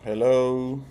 Hello.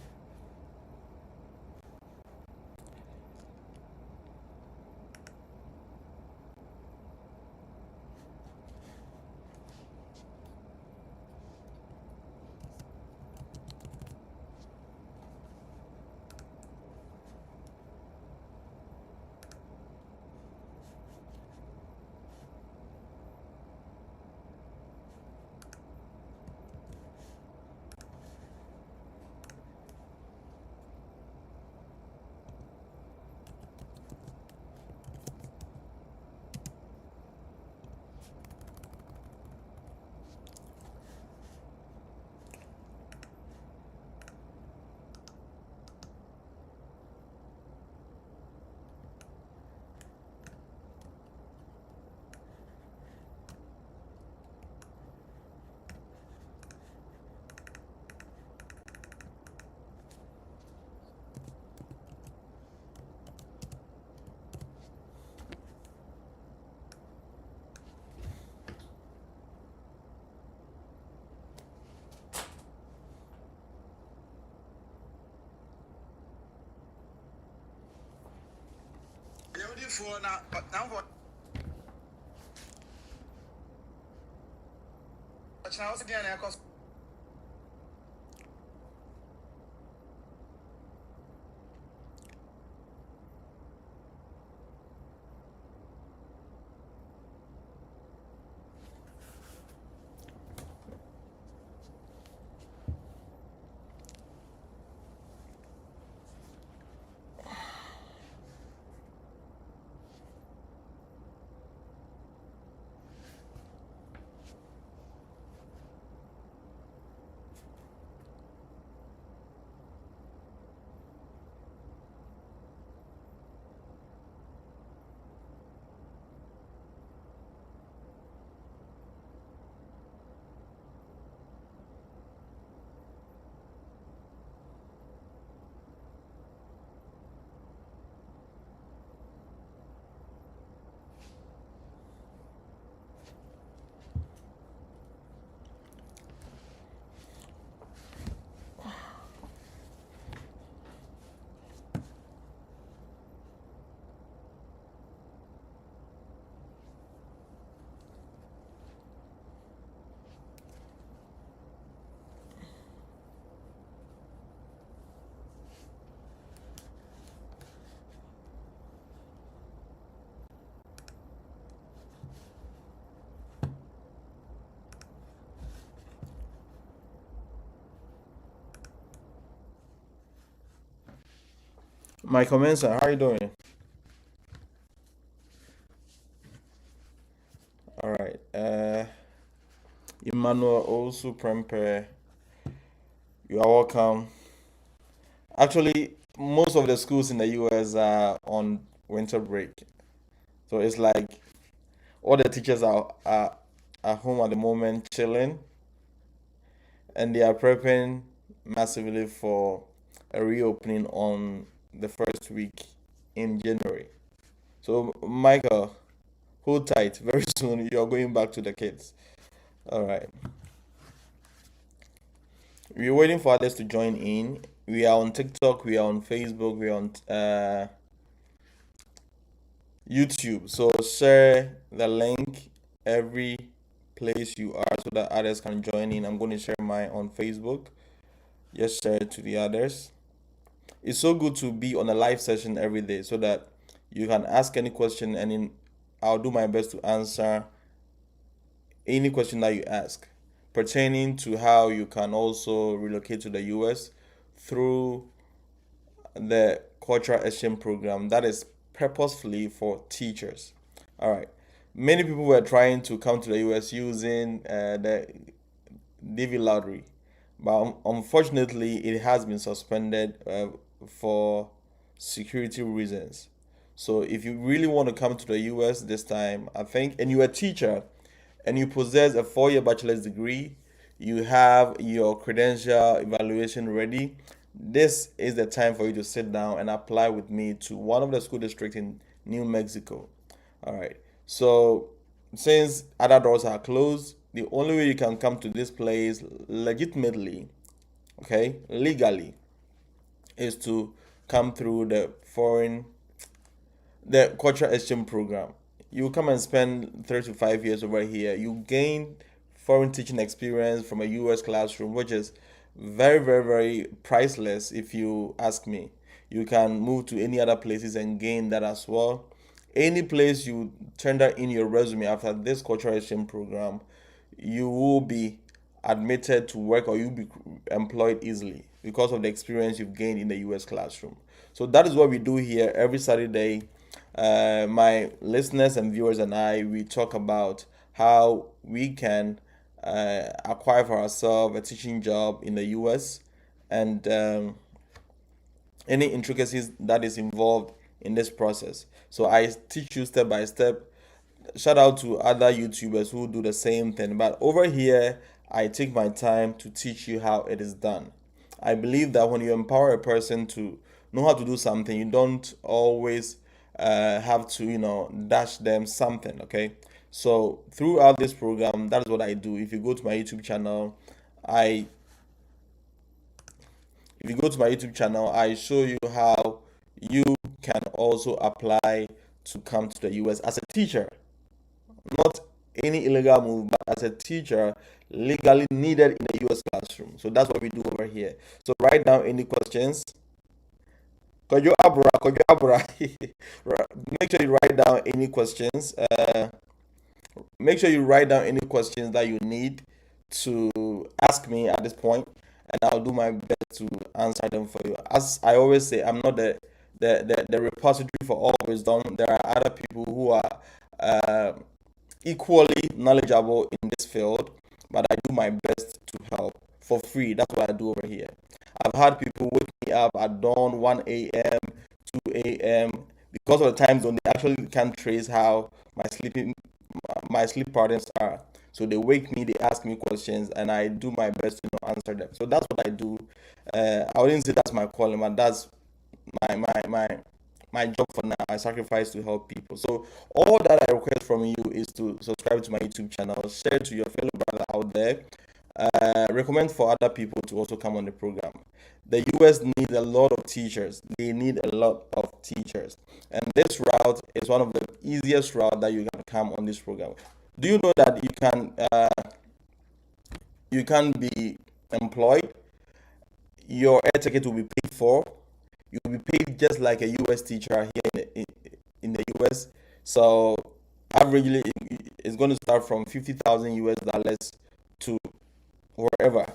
My comments are, how you doing? All right. Emmanuel also Prempe, you are welcome. Actually, most of the schools in the US are on winter break. So it's like all the teachers are at home at the moment chilling and they are prepping massively for a reopening on the first week in January. So Michael, hold tight. Very soon you're going back to the kids. All right. We're waiting for others to join in. We are on TikTok, we are on Facebook, we are on YouTube. So share the link every place you are so that others can join in. I'm going to share mine on Facebook. Just share it to the others. It's so good to be on a live session every day so that you can ask any question and I'll do my best to answer any question that you ask pertaining to how you can also relocate to the US through the cultural exchange program that is purposefully for teachers. All right. Many people were trying to come to the US using the DV lottery, but unfortunately, it has been suspended for security reasons. So, if you really want to come to the US this time, I think, and you're a teacher and you possess a 4 year bachelor's degree, you have your credential evaluation ready, this is the time for you to sit down and apply with me to one of the school districts in New Mexico. All right. So, since other doors are closed, the only way you can come to this place legitimately okay, legally, is to come through the cultural exchange program. You come and spend 3 to 5 years over here. You gain foreign teaching experience from a US classroom, which is very, very, very priceless if you ask me. You can move to any other places and gain that as well. Any place you turn that in your resume after this cultural exchange program, you will be admitted to work or you'll be employed easily because of the experience you've gained in the US classroom. So that is what we do here every Saturday. My listeners and viewers and I, we talk about how we can acquire for ourselves a teaching job in the US and any intricacies that is involved in this process. So I teach you step by step. Shout out to other YouTubers who do the same thing. But over here, I take my time to teach you how it is done. I believe that when you empower a person to know how to do something, you don't always have to, dash them something, okay? So throughout this program, that is what I do. I if you go to my YouTube channel, I show you how you can also apply to come to the US as a teacher. Not any illegal move, but as a teacher legally needed in the US classroom. So that's what we do over here. So write down any questions. Kojo Abra, Kojo Abra. Make sure you write down any questions. Make sure you write down any questions that you need to ask me at this point, and I'll do my best to answer them for you. As I always say, I'm not the repository for all wisdom. There are other people who are uh, equally knowledgeable in this field, but I do my best to help for free. That's what I do over here. I've had people wake me up at dawn, 1 a.m., 2 a.m. Because of the time zone, they actually can't trace how my sleep patterns are. So they wake me, they ask me questions, and I do my best to answer them. So that's what I do. I wouldn't say that's my calling, but that's my my my my job for now. I sacrifice to help people. So all that I request from you is to subscribe to my YouTube channel, share to your fellow brother out there, recommend for other people to also come on the program. The US needs a lot of teachers. They need a lot of teachers, and this route is one of the easiest route that you can come on this program. Do you know that you can be employed? Your air ticket will be paid for. You'll be paid just like a US teacher here in the US. So averagely, it's going to start from 50,000 US dollars to wherever.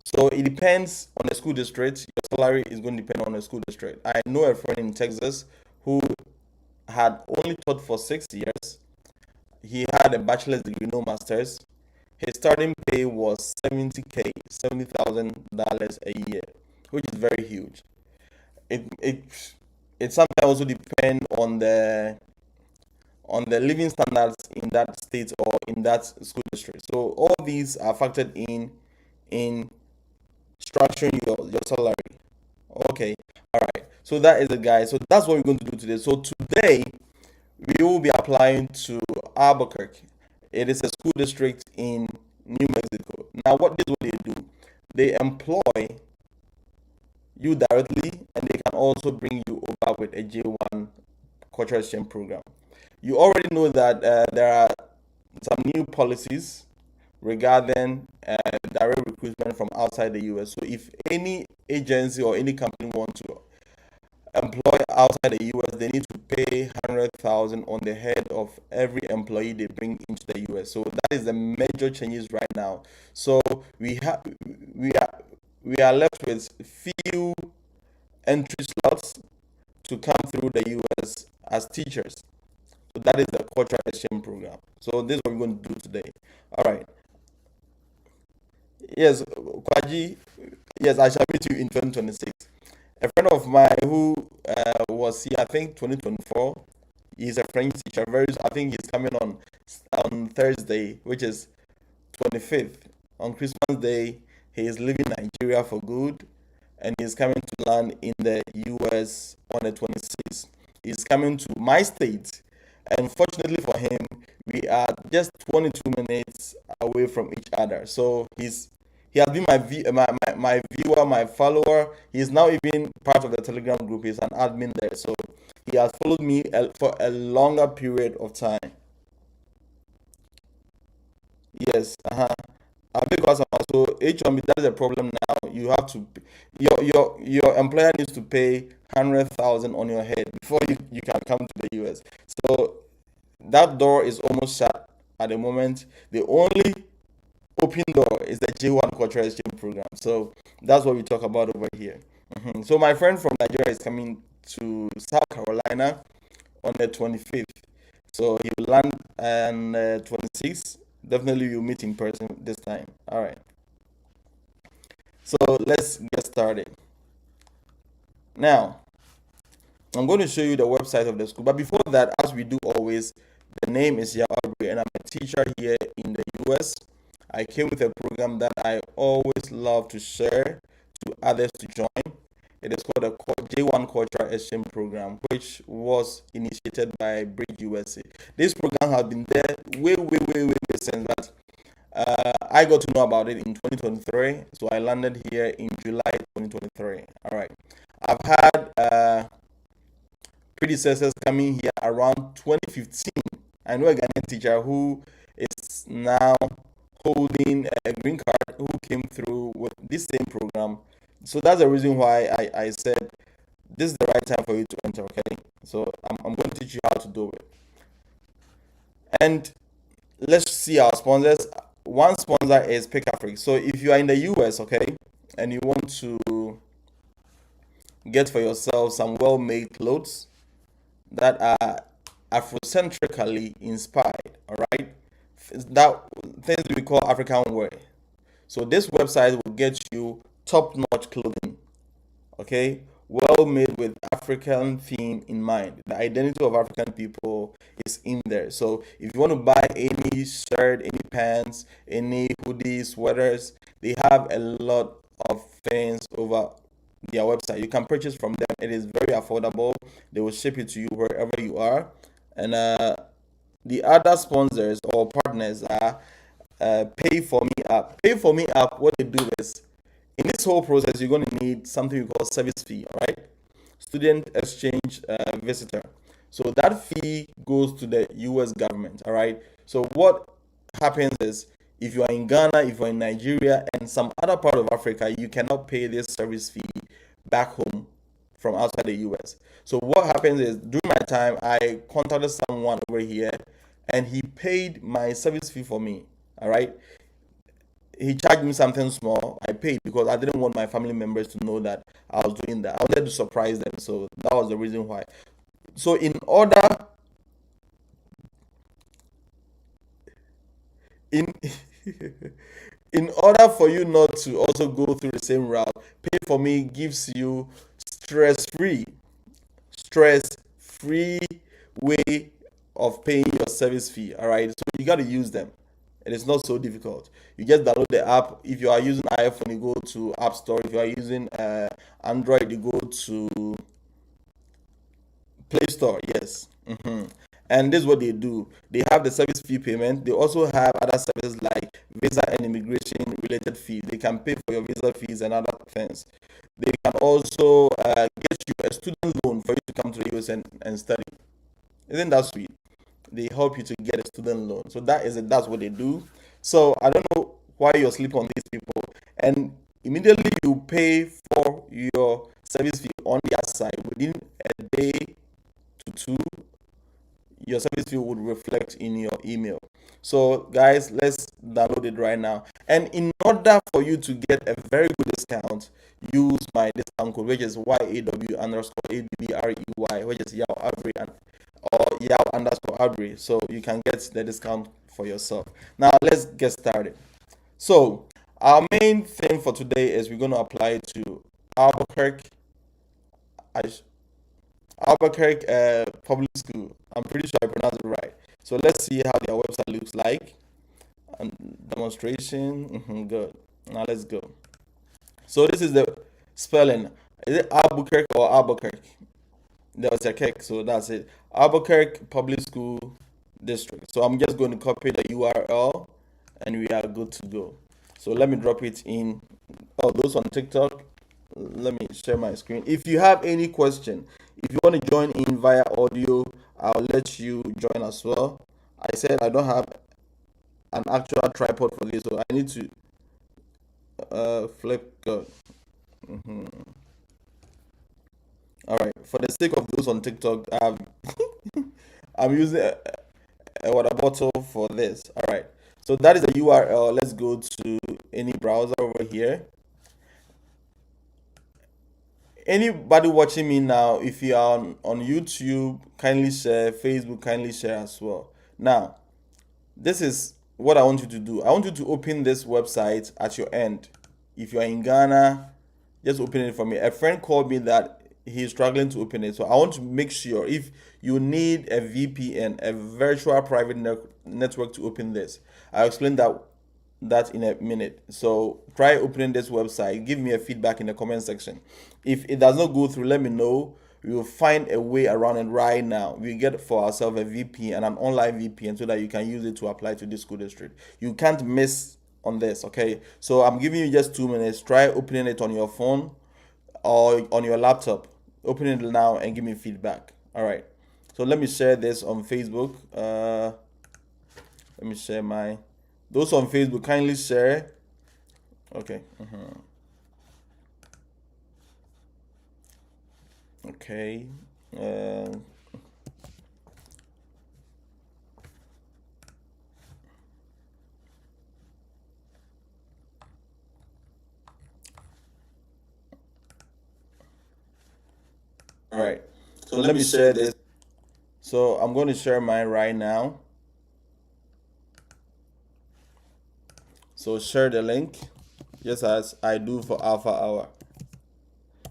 So it depends on the school district. Your salary is going to depend on the school district. I know a friend in Texas who had only taught for 6 years. He had a bachelor's degree, no master's. His starting pay was 70K, $70,000 a year, which is very huge. It sometimes also depends on the living standards in that state or in that school district. So all these are factored in structuring your salary. Okay, all right. So that is the guy. So that's what we're going to do today. So today we will be applying to Albuquerque. It is a school district in New Mexico. Now, what they do? They employ you directly, and they can also bring you over with a J1 cultural exchange program. You already know that there are some new policies regarding direct recruitment from outside the US. So if any agency or any company want to employ outside the US, they need to pay 100,000 on the head of every employee they bring into the US. So that is the major changes right now. So we are we are left with few entry slots to come through the US as teachers. So that is the cultural exchange program. So this is what we're going to do today. All right. Yes, Kwaji. Yes, I shall meet you in 2026. A friend of mine who was here, I think 2024. He's a French teacher. I think he's coming on Thursday, which is 25th. On Christmas Day, he is leaving Nigeria for good, and he's coming to land in the US on the 26th. He's coming to my state, and fortunately for him, we are just 22 minutes away from each other. So He has been my viewer, my follower. He's now even part of the Telegram group. He's an admin there. So he has followed me for a longer period of time. Yes. Because I'm also H1B, that's a problem now. You have to your employer needs to pay 100,000 on your head before you can come to the US. So that door is almost shut at the moment. The only open door is the J1 cultural exchange program. So that's what we talk about over here. So my friend from Nigeria is coming to South Carolina on the 25th. So he will land on 26th. Definitely you'll meet in person this time. All right. So let's get started. Now, I'm going to show you the website of the school. But before that, as we do always, the name is Yao Abri, and I'm a teacher here in the US. I came with a program that I always love to share to others to join. It is called the J1 Cultural Exchange Program, which was initiated by Bridge USA. This program has been there way since that. I got to know about it in 2023, so I landed here in July 2023. All right. I've had predecessors coming here around 2015. I know a Ghanaian teacher who is now holding a green card who came through with this same program. So that's the reason why I said this is the right time for you to enter, okay? So I'm going to teach you how to do it. And let's see our sponsors. One sponsor is Pick Africa. So if you are in the US, okay, and you want to get for yourself some well-made clothes that are Afrocentrically inspired, all right, that things we call African wear. So this website will get you top-notch clothing, okay, well made with African theme in mind. The identity of African people is in there. So if you want to buy any shirt, any pants, any hoodies, sweaters, they have a lot of things over their website. You can purchase from them. It is very affordable. They will ship it to you wherever you are. And the other sponsors or partners are Pay for Me app. Pay for Me app. What they do is in this whole process, you're going to need something we call service fee, all right? Student exchange visitor. So that fee goes to the US government, all right? So what happens is if you are in Ghana, if you're in Nigeria, and some other part of Africa, you cannot pay this service fee back home from outside the US. So what happens is during my time, I contacted someone over here and he paid my service fee for me, all right? He charged me something small. I paid because I didn't want my family members to know that I was doing that. I wanted to surprise them. So that was the reason why. So in in order for you not to also go through the same route, Pay for Me gives you stress-free, stress-free way of paying your service fee. All right. So you got to use them. It is not so difficult. You just download the app. If you are using iPhone, you go to App Store. If you are using Android, you go to Play Store. Yes. And this is what they do. They have the service fee payment. They also have other services like visa and immigration related fees. They can pay for your visa fees and other things. They can also get you a student loan for you to come to the US and study. Isn't that sweet? They help you to get a student loan. So that is it. That's what they do. So I don't know why you're sleeping on these people. And immediately you pay for your service fee on their side within a day to two, your service fee would reflect in your email. So guys, let's download it right now. And in order for you to get a very good discount, use my discount code, which is YAW underscore ABBREY, which is Yao Abri or Yao underscore Abri. So you can get the discount for yourself. Now let's get started. So our main thing for today is we're going to apply to Albuquerque. Albuquerque Public School. I'm pretty sure I pronounced it right. So let's see how their website looks like. And demonstration. Good. Now let's go. So this is the spelling. Is it Albuquerque or Albuquerque? There was a cake, so that's it. Albuquerque Public School District. So I'm just going to copy the URL and we are good to go. So let me drop it in. Oh, those on TikTok, let me share my screen. If you have any question, if you want to join in via audio, I'll let you join as well. I said I don't have an actual tripod for this, so I need to flip. All right. For the sake of those on TikTok, I'm using a water bottle for this. All right. So that is the URL. Let's go to any browser over here. Anybody watching me now, if you are on YouTube, kindly share. Facebook, kindly share as well. Now, this is what I want you to do. I want you to open this website at your end. If you are in Ghana, just open it for me. A friend called me that he's struggling to open it. So I want to make sure if you need a VPN, a virtual private network to open this. I'll explain that in a minute. So try opening this website. Give me a feedback in the comment section. If it does not go through, let me know. We will find a way around it right now. We get for ourselves a VPN and an online VPN so that you can use it to apply to this school district. You can't miss on this, okay? So I'm giving you just 2 minutes. Try opening it on your phone or on your laptop. Open it now and give me feedback. All right. So let me share this on Facebook. Let me share my. Those on Facebook, kindly share. Okay. Okay. Uh, all right. So let me share this. So I'm going to share mine right now. So share the link, just as I do for Alpha Hour.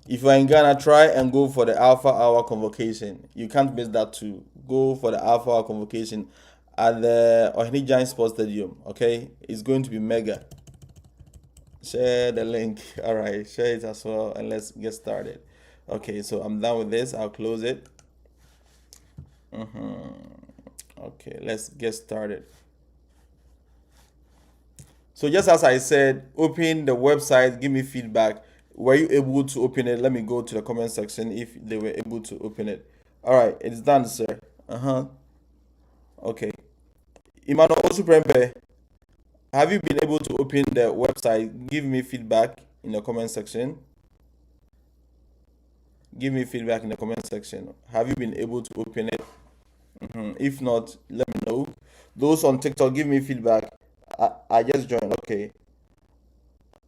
If you're in Ghana, try and go for the Alpha Hour convocation. You can't miss that too. Go for the Alpha Hour convocation at the Ohini Giant Sports Stadium. Okay, it's going to be mega. Share the link. All right, share it as well, and let's get started. Okay, so I'm done with this. I'll close it. Okay, let's get started. So just as I said, open the website, give me feedback. Were you able to open it? Let me go to the comment section if they were able to open it. All right, it's done, sir. Okay. Imano Osuprempe, have you been able to open the website? Give me feedback in the comment section. Give me feedback in the comment section. Have you been able to open it? If not, let me know. Those on TikTok, give me feedback. I just joined. Okay.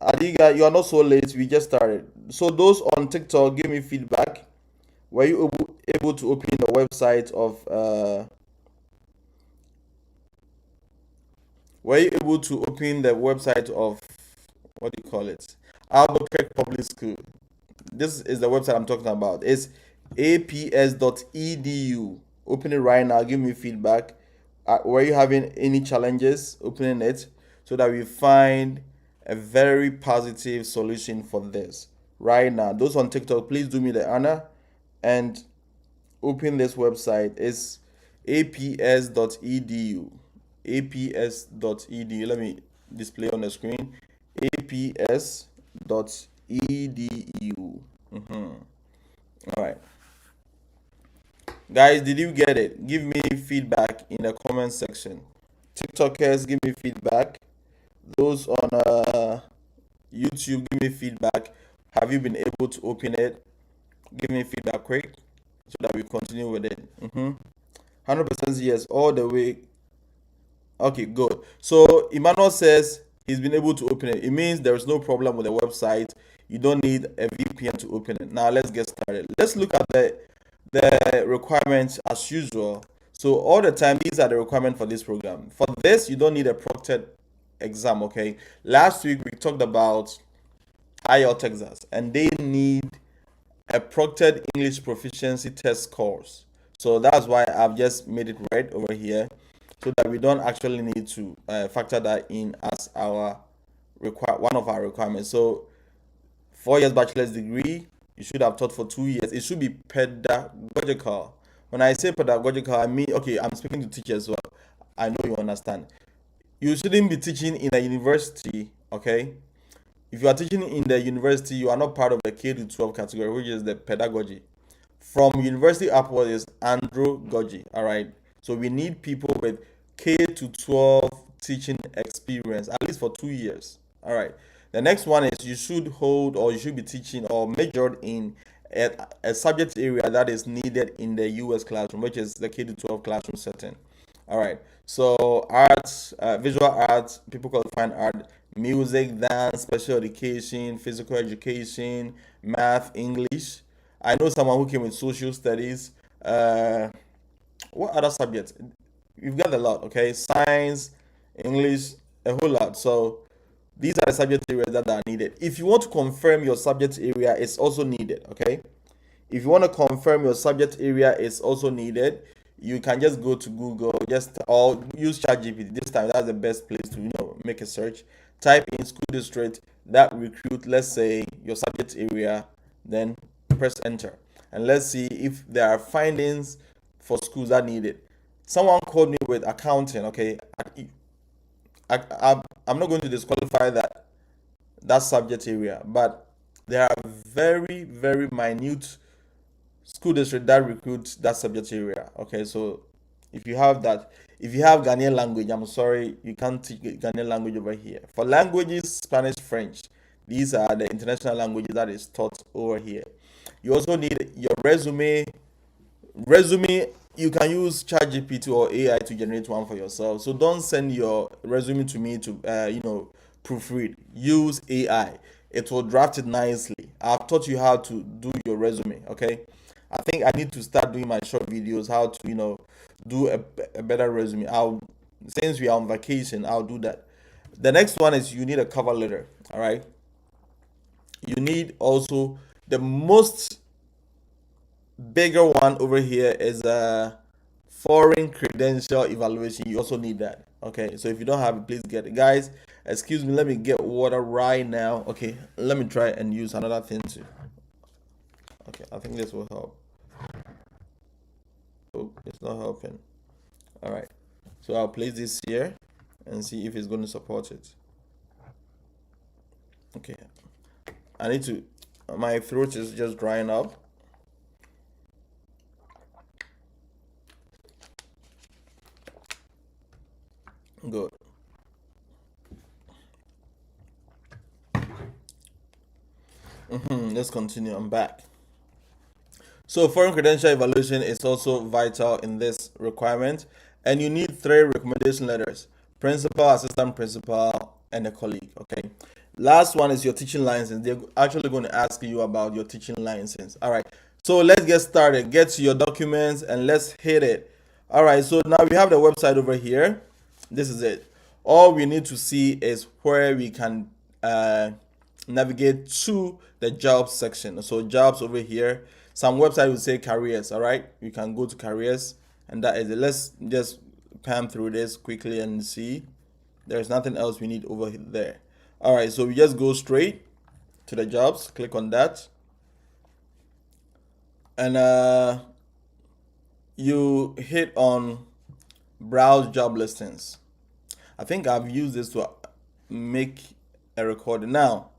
Adiga, you are not so late. We just started. So those on TikTok, give me feedback. Were you able to open the website of? Were you able to open the website of what do you call it? Albuquerque Public School. This is the website I'm talking about. It's aps.edu. Open it right now. Give me feedback. Were you having any challenges opening it so that we find a very positive solution for this right now? Those on TikTok, please do me the honor and open this website. It's aps.edu. aps.edu. Let me display on the screen. aps.edu. All right. Guys, did you get it? Give me feedback in the comment section. TikTokers, give me feedback. Those on YouTube, give me feedback. Have you been able to open it? Give me feedback quick so that we continue with it. 100% yes, all the way. Okay, good. So Emmanuel says he's been able to open it. It means there is no problem with the website. You don't need a VPN to open it. Now let's get started. Let's look at the requirements as usual. So all the time, these are the requirements for this program. For this, you don't need a proctored exam, okay? Last week, we talked about IELTS Texas, and they need a proctored English proficiency test course. So that's why I've just made it red over here so that we don't actually need to factor that in as our one of our requirements. So 4 years bachelor's degree, you should have taught for 2 years. It should be pedagogical. When I say pedagogical, I mean, okay, I'm speaking to teachers as well. I know you understand. You shouldn't be teaching in a university Okay. If you are teaching in the university, you are not part of the K to 12 category, which is the pedagogy. From university upward is andragogy. All right. So we need people with K to 12 teaching experience, at least for 2 years. All right. The next one is you should hold or you should be teaching or majored in a subject area that is needed in the US classroom, which is the K to 12 classroom setting. All right. So arts, visual arts, people call it fine art, music, dance, special education, physical education, math, English. I know someone who came with social studies. What other subjects? You've got a lot, okay? Science, English, a whole lot. So these are the subject areas that are needed. If you want to confirm your subject area, it's also needed, okay? If you want to confirm your subject area is also needed, you can just go to Google, just or use ChatGPT. This time, that's the best place to make a search. Type in school district that recruit, let's say your subject area, then press enter, and let's see if there are findings for schools that need it. Someone called me with accounting. Okay, I'm not going to disqualify that subject area, but there are very very minute school district that recruits that subject area. Okay, so if you have that, if you have Ghanaian language, I'm sorry, you can't teach Ghanaian language over here. For languages, Spanish, French, these are the international languages that is taught over here. You also need your resume. You can use ChatGPT or AI to generate one for yourself. So don't send your resume to me to proofread. Use AI. It will draft it nicely. I've taught you how to do your resume. Okay, I think I need to start doing my short videos how to do a better resume. I'll Since we are on vacation, I'll do that. The next one is you need a cover letter. All right. You need also the most bigger one over here is a foreign credential evaluation. You also need that. Okay, so if you don't have it, please get it, guys. Excuse me, let me get water right now. Okay, let me try and use another thing too. Okay, I think this will help. Oh, it's not helping. All right, so I'll place this here and see if it's going to support it. Okay, I need to, my throat is just drying up. Good. Let's continue. I'm back. So foreign credential evaluation is also vital in this requirement, and you need three recommendation letters: principal, assistant principal, and a colleague. Okay. Last one is your teaching license. They're actually going to ask you about your teaching license. All right. So let's get started. Get to your documents and let's hit it. All right. So now we have the website over here. This is it. All we need to see is where we can navigate to the jobs section. So jobs over here. Some website will say careers. All right, you can go to careers, and that is it. Let's just pan through this quickly and see. There's nothing else we need over there. All right, so we just go straight to the jobs. Click on that, and you hit on browse job listings. I think I've used this to make a recording. Now,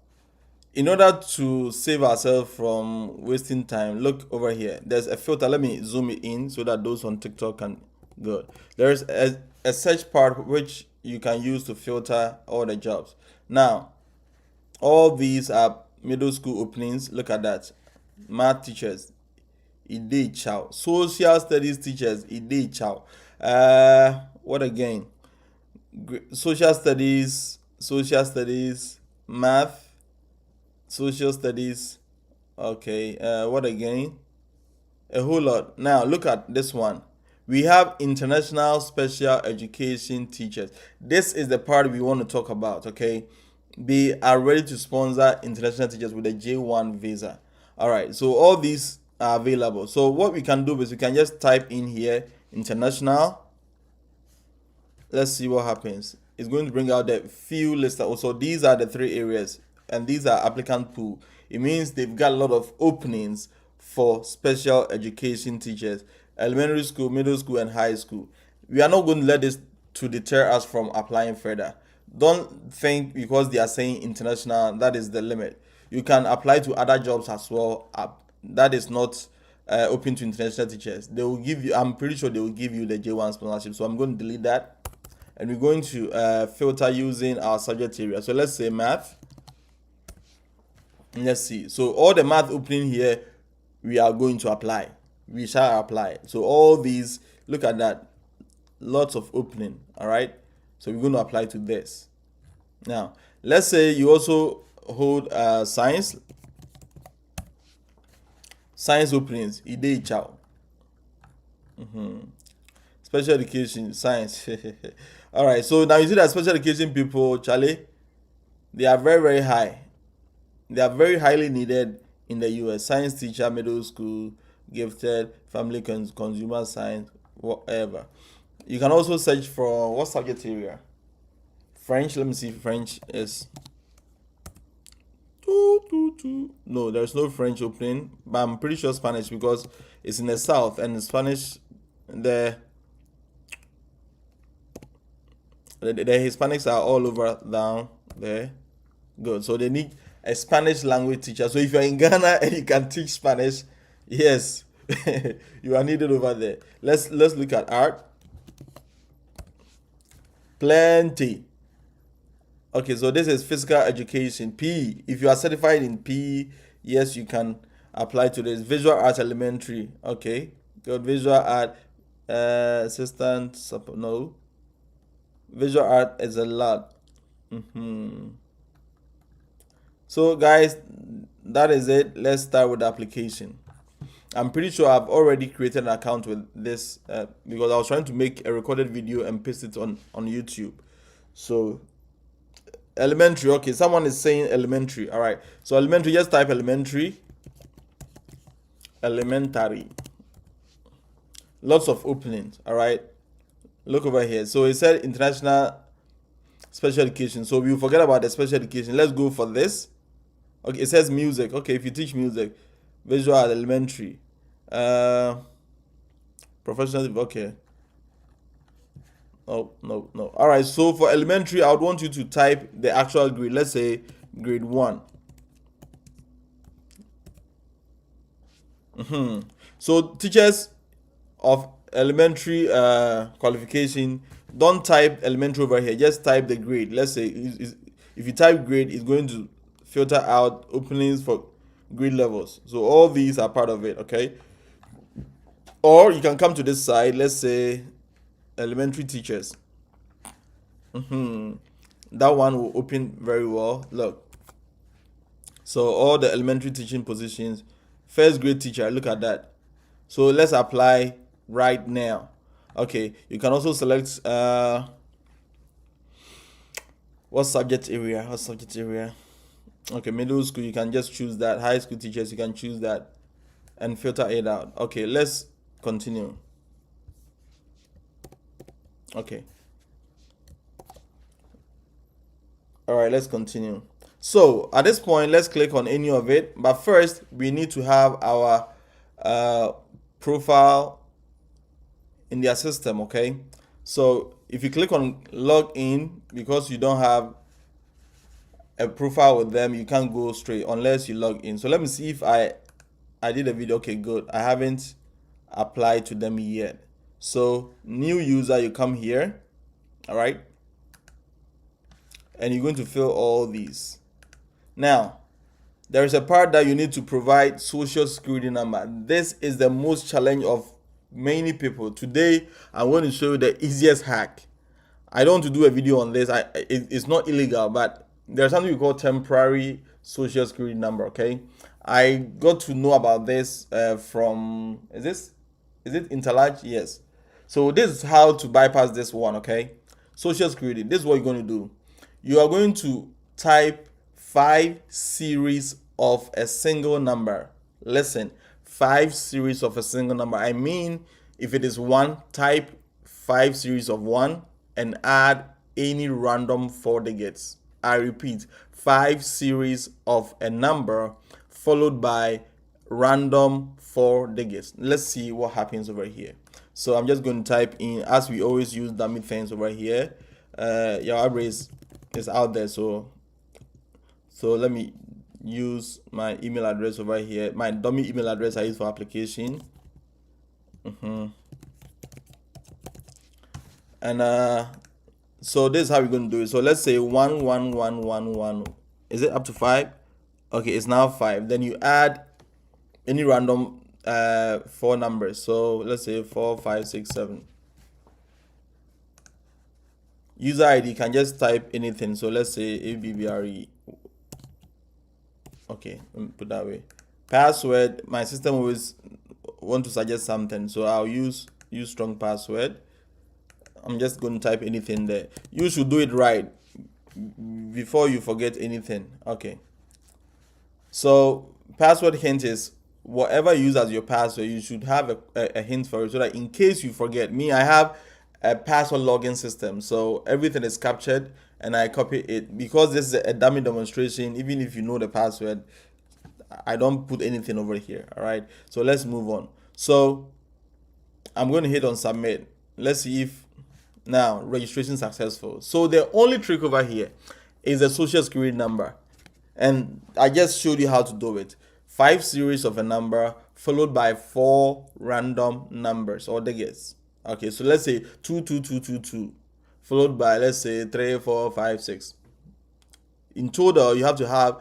in order to save ourselves from wasting time, look over here. There's a filter. Let me zoom it in so that those on TikTok can go. There's a search part which you can use to filter all the jobs. Now, all these are middle school openings. Look at that. Math teachers, Ide Chow. Social studies teachers, Ide Chow. What again? Social studies, math, social studies. Okay, what again? A whole lot. Now look at this one. We have international special education teachers. This is the part we want to talk about. Okay, they are ready to sponsor international teachers with a J1 visa. All right, so all these are available. So what we can do is we can just type in here international. Let's see what happens. It's going to bring out the few list. Also, these are the three areas, and these are applicant pool. It means they've got a lot of openings for special education teachers, elementary school, middle school, and high school. We are not going to let this to deter us from applying further. don't think because they are saying international that is the limit. You can apply to other jobs as well. That is not open to international teachers. They will give you, I'm pretty sure they will give you the J1 sponsorship. So I'm going to delete that, and we're going to filter using our subject area. So let's say math. Let's see. So all the math opening here, we are going to apply. We shall apply. So all these, look at that, lots of opening. All right. So we're going to apply to this. Now, let's say you also hold science openings. Ide chow. Special education, science. All right. So now you see that special education people, Charlie, they are very, very high. They are very highly needed in the US. Science teacher, middle school, gifted, family consumer science, whatever. You can also search for what subject area? French. Let me see if French is. No, there's no French opening, but I'm pretty sure Spanish because it's in the south, and in Spanish, the Hispanics are all over down there. Good. So they need a Spanish language teacher. So if you're in Ghana and you can teach Spanish, yes, you are needed over there. Let's look at art. Plenty. Okay, so this is physical education, PE. If you are certified in PE, yes, you can apply to this. Visual arts elementary. Okay, good. Visual art assistant. No, visual art is a lot. So guys, that is it. Let's start with the application. I'm pretty sure I've already created an account with this because I was trying to make a recorded video and paste it on YouTube. So elementary. Okay, someone is saying elementary. All right, so elementary, just type elementary. Lots of openings. All right, look over here. So it said international special education, so we forget about the special education. Let's go for this. Okay, it says music. Okay, if you teach music, visual at elementary, professional. Okay. Oh, no. All right, so for elementary, I would want you to type the actual grade. Let's say grade 1. So teachers of elementary qualification, don't type elementary over here. Just type the grade. Let's say if you type grade, it's going to filter out openings for grade levels. So all these are part of it. Okay. Or you can come to this side. Let's say elementary teachers. That one will open very well. Look. So all the elementary teaching positions, first grade teacher, look at that. So let's apply right now. Okay, you can also select what subject area. Okay, middle school, you can just choose that. High school teachers, you can choose that and filter it out. Okay, let's continue. Okay. All right, let's continue. So at this point, let's click on any of it. But first, we need to have our profile in their system. Okay. So if you click on log in, because you don't have a profile with them, you can't go straight unless you log in. So let me see if I did a video. Okay, good. I haven't applied to them yet. So new user, you come here. All right. And you're going to fill all these. Now, there is a part that you need to provide social security number. This is the most challenge of many people. Today, I'm going to show you the easiest hack. I don't want to do a video on this. It's not illegal, but there's something we call temporary social security number. Okay, I got to know about this from is it Interlarge? Yes. So this is how to bypass this one. Okay, social security. This is what you're going to do. You are going to type 5 series of a single number. Listen, 5 series of a single number. I mean, if it is 1, type 5 series of 1 and add any random 4 digits. I repeat, 5 series of a number followed by random 4 digits. Let's see what happens over here. So I'm just going to type in, as we always use dummy things over here. Your average is out there. So let me use my email address over here, my dummy email address I use for application. And so this is how we're going to do it. So let's say 11111. Is it up to 5? Okay, it's now 5. Then you add any random 4 numbers. So let's say 4, 5, 6, 7. User ID can just type anything. So let's say ABBRE. Okay, let me put that way. Password, my system always want to suggest something, so I'll use strong password. I'm just going to type anything there. You should do it right before you forget anything. Okay, so password hint is whatever you use as your password, you should have a hint for it, so that in case you forget. Me, I have a password login system, so everything is captured and I copy it. Because this is a dummy demonstration, even if you know the password, I don't put anything over here. All right, so let's move on. So I'm going to hit on submit. Let's see if now registration successful. So the only trick over here is the social security number, and I just showed you how to do it. 5 series of a number followed by 4 random numbers or digits. Okay, so let's say 22222 followed by, let's say, 3, 4, 5, 6. In total, you have to have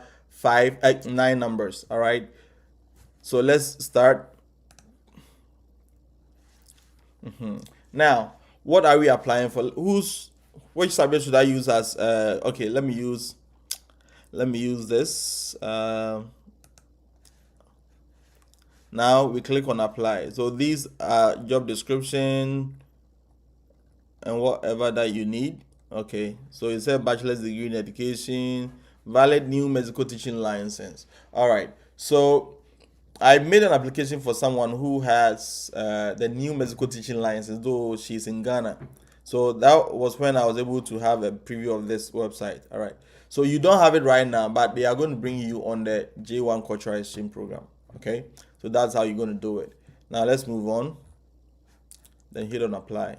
9 numbers. All right, so let's start. Now, what are we applying for? Which subject should I use as? Okay, let me use this. Now we click on apply. So these are job description and whatever that you need. Okay, so it said bachelor's degree in education, valid New Mexico teaching license. All right, so I made an application for someone who has the New Mexico teaching license, though she's in Ghana. So that was when I was able to have a preview of this website. All right, so you don't have it right now, but they are going to bring you on the J1 Cultural Exchange program. Okay, so that's how you're going to do it. Now let's move on. Then hit on apply.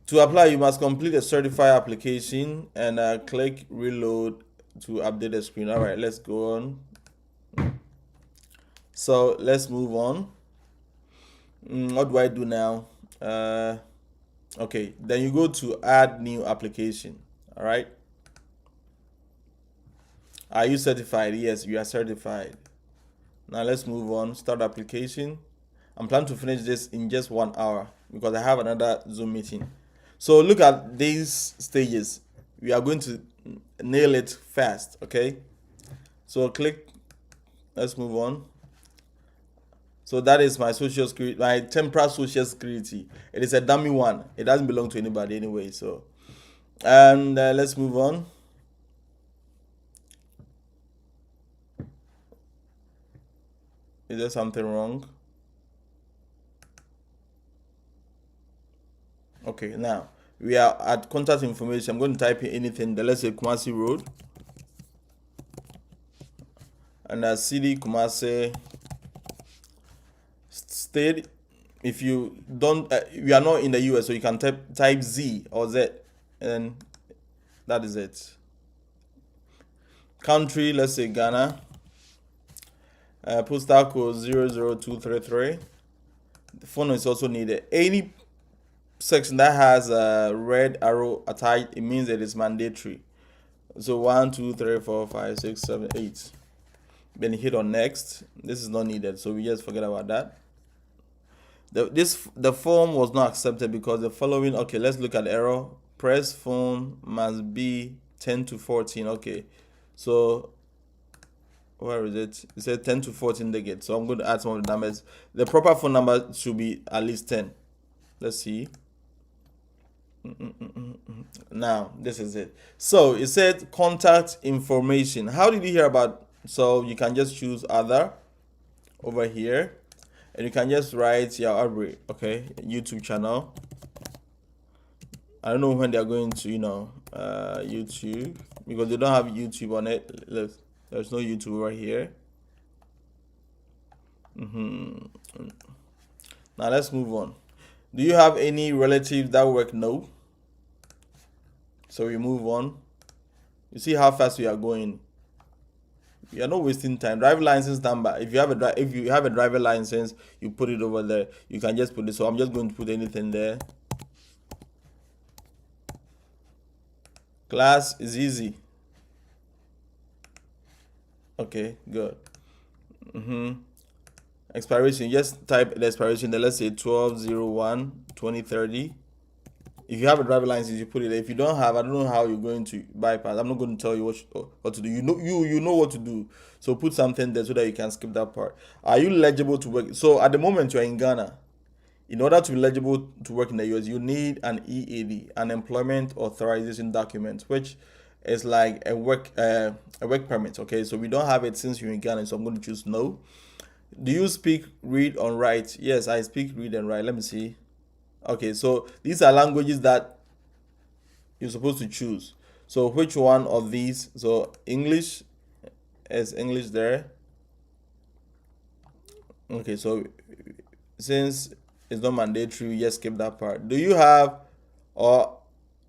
To apply, you must complete a certified application and click reload to update the screen. All right, let's go on. So let's move on. What do I do now? Okay, then you go to add new application. All right. Are you certified? Yes, you are certified. Now let's move on. Start application. I'm planning to finish this in just 1 hour because I have another Zoom meeting. So look at these stages. We are going to nail it fast. Okay. So click. Let's move on. So that is my social security, my temporary social security. It is a dummy one. It doesn't belong to anybody anyway. So, and let's move on. Is there something wrong? Okay, now we are at contact information. I'm going to type in anything. Let's say Kumasi Road, and city Kumasi. State, if you don't, we are not in the US, so you can type Z or Z, and that is it. Country, let's say Ghana. Postal code 00233. The phone is also needed. Any section that has a red arrow attached, it means that it's mandatory. So 1, 2, 3, 4, 5, 6, 7, 8. Then hit on next. This is not needed, so we just forget about that. The form was not accepted because the following. Okay, let's look at the error. Press phone must be 10 to 14. Okay, so where is it? It said 10 to 14 digits. So I'm going to add some of the numbers. The proper phone number should be at least 10. Let's see. Now this is it. So it said contact information. How did you hear about? So you can just choose other over here. And you can just write your Aubrey, okay, YouTube channel. I don't know when they are going to, YouTube, because they don't have YouTube on it. There's no YouTube right here. Now let's move on. Do you have any relatives that work? No. So we move on. You see how fast we are going. We are not wasting time. Driver license number. If you have a driver license, you put it over there. You can just put it. So I'm just going to put anything there. Class is easy. Okay, good. Expiration. Just type the expiration there. Let's say 12/01/2030. If you have a driver license, you put it there. If you don't have, I don't know how you're going to bypass. I'm not going to tell you what to do. You know what to do. So put something there so that you can skip that part. Are you eligible to work? So at the moment you're in Ghana. In order to be eligible to work in the US, you need an EAD, an employment authorization document, which is like a work permit. Okay, so we don't have it since you're in Ghana, so I'm going to choose no. Do you speak, read, and write? Yes, I speak, read, and write. Let me see. Okay, so these are languages that you're supposed to choose. So which one of these? So English is English there. Okay, so since it's not mandatory, we just skip that part. Do you have or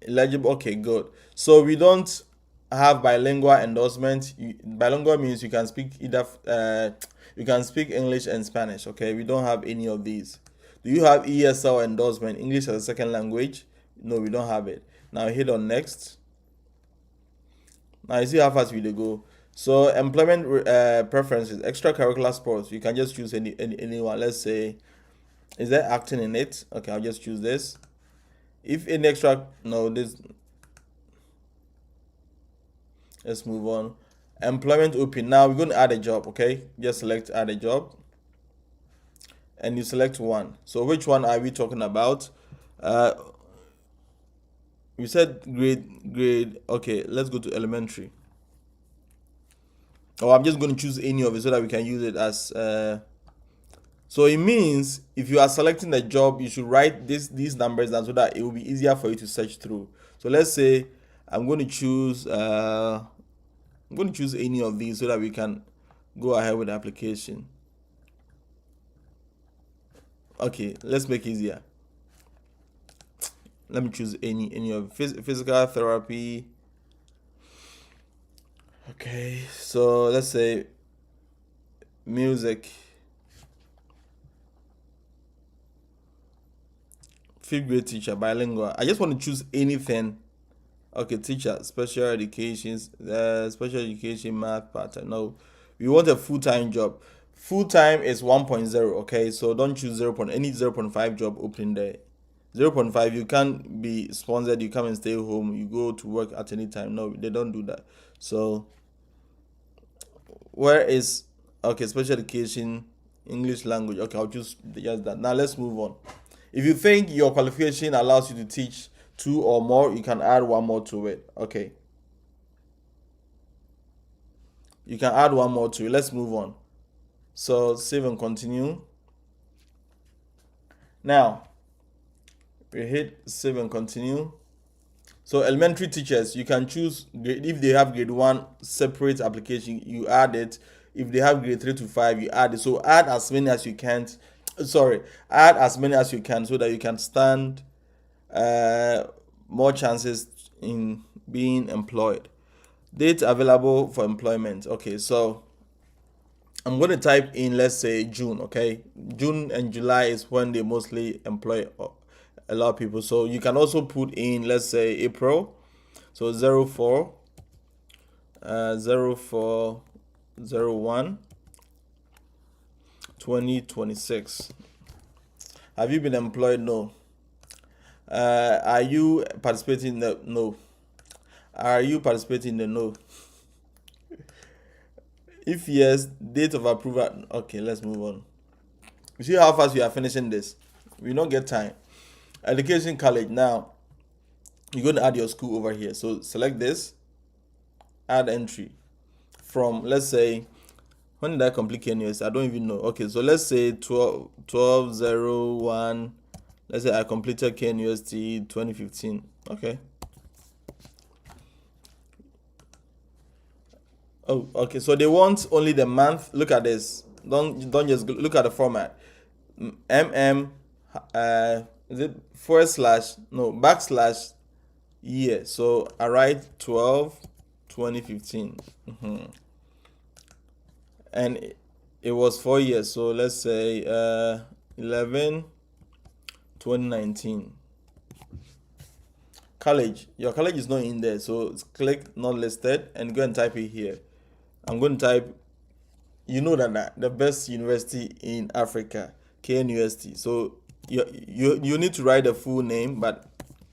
eligible? Okay, good. So we don't have bilingual endorsement. Bilingual means you can speak either you can speak English and Spanish. Okay, we don't have any of these. Do you have ESL endorsement, English as a second language? No, we don't have it. Now hit on next. Now you see how fast we dey go. So employment preferences, extracurricular sports. You can just choose anyone. Let's say, is there acting in it? Okay, I'll just choose this. If any extra, no, this. Let's move on. Employment open. Now we're going to add a job. Okay, just select add a job, and you select one. So which one are we talking about? We said grade. Okay, let's go to elementary. Oh, I'm just going to choose any of it so that we can use it as. So it means if you are selecting the job, you should write these numbers down so that it will be easier for you to search through. So let's say I'm going to choose any of these so that we can go ahead with the application. Okay, let's make it easier. Let me choose any of physical therapy. Okay, so let's say music. Fifth grade teacher, bilingual. I just want to choose anything. Okay, teacher, special education, math pattern. No, we want a full-time job. Full-time is 1.0. Okay, so don't choose 0. Any 0.5 job open there. 0.5, you can't be sponsored. You come and stay home. You go to work at any time. No, they don't do that. So where is okay? Special education, English language. Okay, I'll choose just that. Now let's move on. If you think your qualification allows you to teach 2 or more, you can add 1 more to it. Okay. You can add 1 more to it. Let's move on. So save and continue. Now, we hit save and continue. So elementary teachers, you can choose if they have grade 1 separate application, you add it. If they have grade 3 to 5, you add it. So add as many as you can. Add as many as you can so that you can stand more chances in being employed. Date available for employment. Okay, so I'm going to type in, let's say, June. Okay, June and July is when they mostly employ a lot of people. So you can also put in, let's say, April. So 04 04/01 2026. Have you been employed? No. Are you participating in the no? Are you participating in the no? If yes, date of approval. Okay, let's move on. You see how fast we are finishing this? We don't get time. Education college. Now you're going to add your school over here. So select this, add entry from, let's say, when did I complete KNUST? I don't even know. Okay, so let's say 12/01. Let's say I completed KNUST 2015. Okay. Oh, okay. So they want only the month. Look at this. Don't just look at the format. Is it / no backslash year. So I write 12 2015. And it was 4 years. So let's say 11 2019. College. Your college is not in there. So click not listed and go and type it here. I'm going to type, you know that the best university in Africa, KNUST. So you need to write the full name, but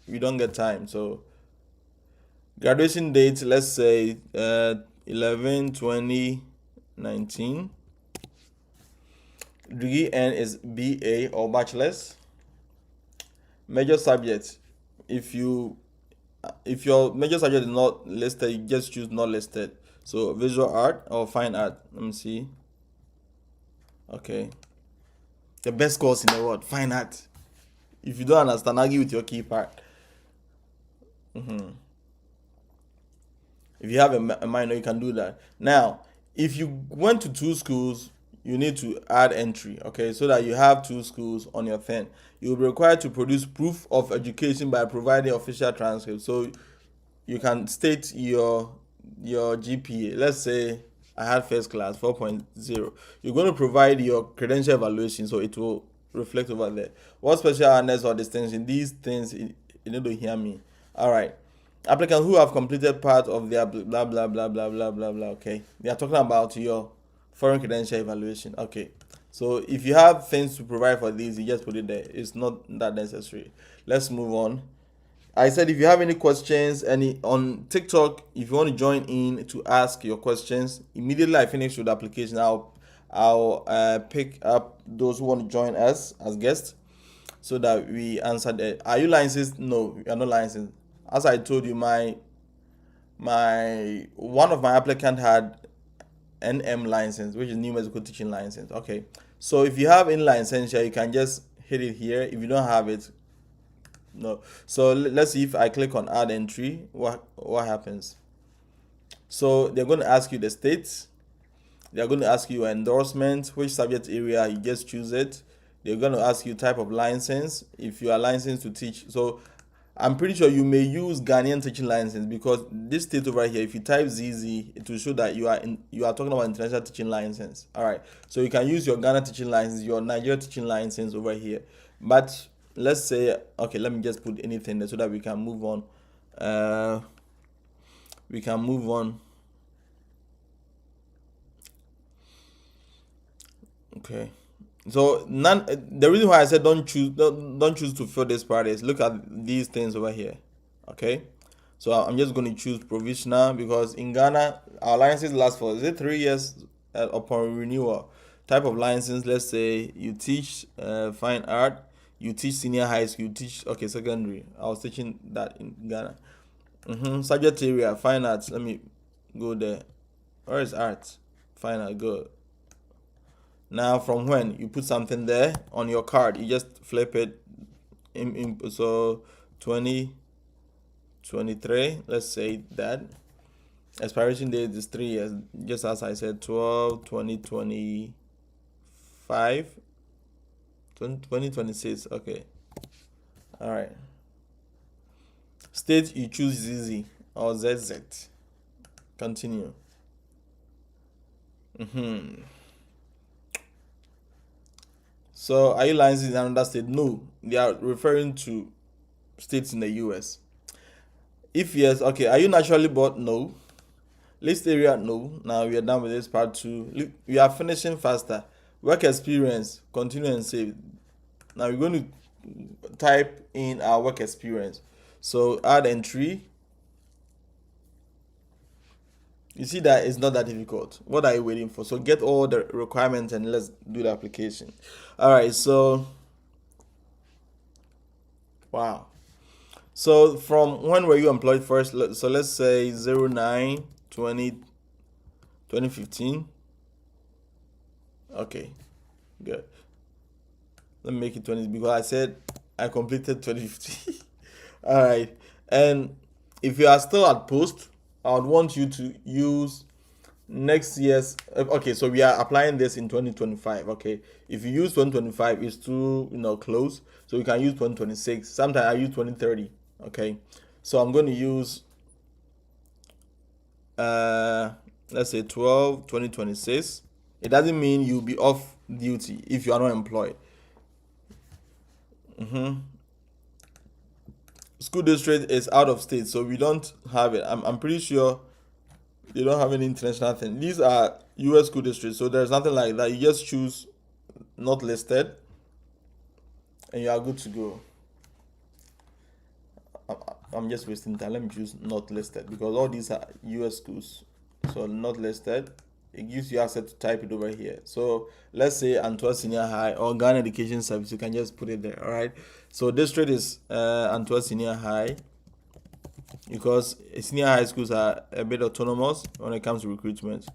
we don't get time. So graduation date, let's say 11 2019. Degree N is BA or bachelor's. Major subject, if your major subject is not listed, you just choose not listed. So visual art or fine art. Let me see. Okay, the best course in the world, fine art. If you don't understand, argue with your key part. If you have a minor, you can do that. Now, if you went to two schools, you need to add entry, okay, so that you have two schools on your thing. You will be required to produce proof of education by providing official transcript. So you can state your GPA. Let's say I had first class 4.0. You're going to provide your credential evaluation, so it will reflect over there. What special honors or distinction? These things you need to hear me. All right. Applicants who have completed part of their blah blah blah blah blah blah blah. Okay, they are talking about your foreign credential evaluation. Okay, so if you have things to provide for these, you just put it there. It's not that necessary. Let's move on. I said if you have any questions, any on TikTok, if you want to join in to ask your questions, immediately I finish with the application, I'll pick up those who want to join us as guests so that we answer that. Are you licensed? No, you are not licensed. As I told you, my one of my applicant had NM license, which is new medical teaching license. Okay, so if you have any license here, you can just hit it here. If you don't have it, no. So let's see if I click on add entry, what happens. So they're going to ask you the states. They're going to ask you endorsement, which subject area, you just choose it. They're going to ask you type of license, if you are licensed to teach. So I'm pretty sure you may use Ghanaian teaching license, because this state over here, if you type ZZ, it will show that you are talking about international teaching license. All right, so you can use your Ghana teaching license, your Nigeria teaching license over here. But let's say, okay, let me just put anything there so that we can move on. We can move on. Okay. So the reason why I said don't choose to fill this part is look at these things over here. Okay. So I'm just going to choose provisional, because in Ghana our licenses last for, is it 3 years upon renewal. Type of license, let's say you teach fine art, you teach senior high school, you teach, okay, secondary. I was teaching that in Ghana. Subject area, fine arts. Let me go there. Where is art? Fine art, go. Now from when you put something there on your card, you just flip it so 2023, let's say that. Expiration date is 3 years, just as I said, 12 2025 2026. Okay, all right. State, you choose ZZ or ZZ. Continue. So are you licensed in another state? No, they are referring to states in the US. If yes, okay. Are you naturally born? No. List area? No. Now we are done with this part 2. We are finishing faster. Work experience, continue and save. Now we're going to type in our work experience. So add entry. You see that it's not that difficult. What are you waiting for? So get all the requirements and let's do the application. All right, so wow. So from when were you employed first? So let's say 09/20/2015. Okay, good. Let me make it 20 because I said I completed 2015. All right, and if you are still at post, I would want you to use next year's. Okay, so we are applying this in 2025. Okay, if you use 2025, it's too close, so you can use 2026. Sometimes I use 2030. Okay, So I'm going to use let's say 12 2026. It doesn't mean you'll be off duty if you are not employed. School district is out of state, so we don't have it. I'm pretty sure they don't have any international thing. These are US school districts, so there's nothing like that. You just choose not listed and you are good to go. I'm just wasting time. Let me choose not listed because all these are US schools. So not listed. It gives you access to type it over here. So let's say Antwerp Senior High or Ghana Education Service. You can just put it there. All right. So district is Antwerp Senior High because senior high schools are a bit autonomous when it comes to recruitment.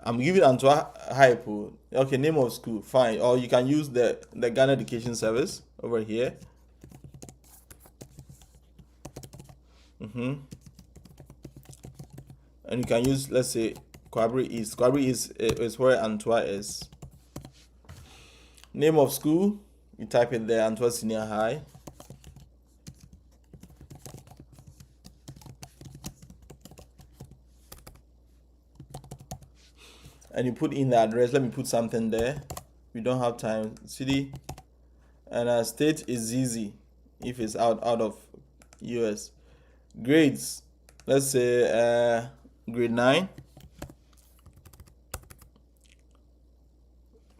I'm giving Antwerp High Pool. Okay, name of school, fine. Or you can use the Ghana Education Service over here. And you can use, let's say, Kwabri East. Kwabri East is where Antwerp is. Name of school, you type it there, Antwerp Senior High. And you put in the address. Let me put something there. We don't have time. City and state is easy if it's out of US. Grades, let's say grade 9.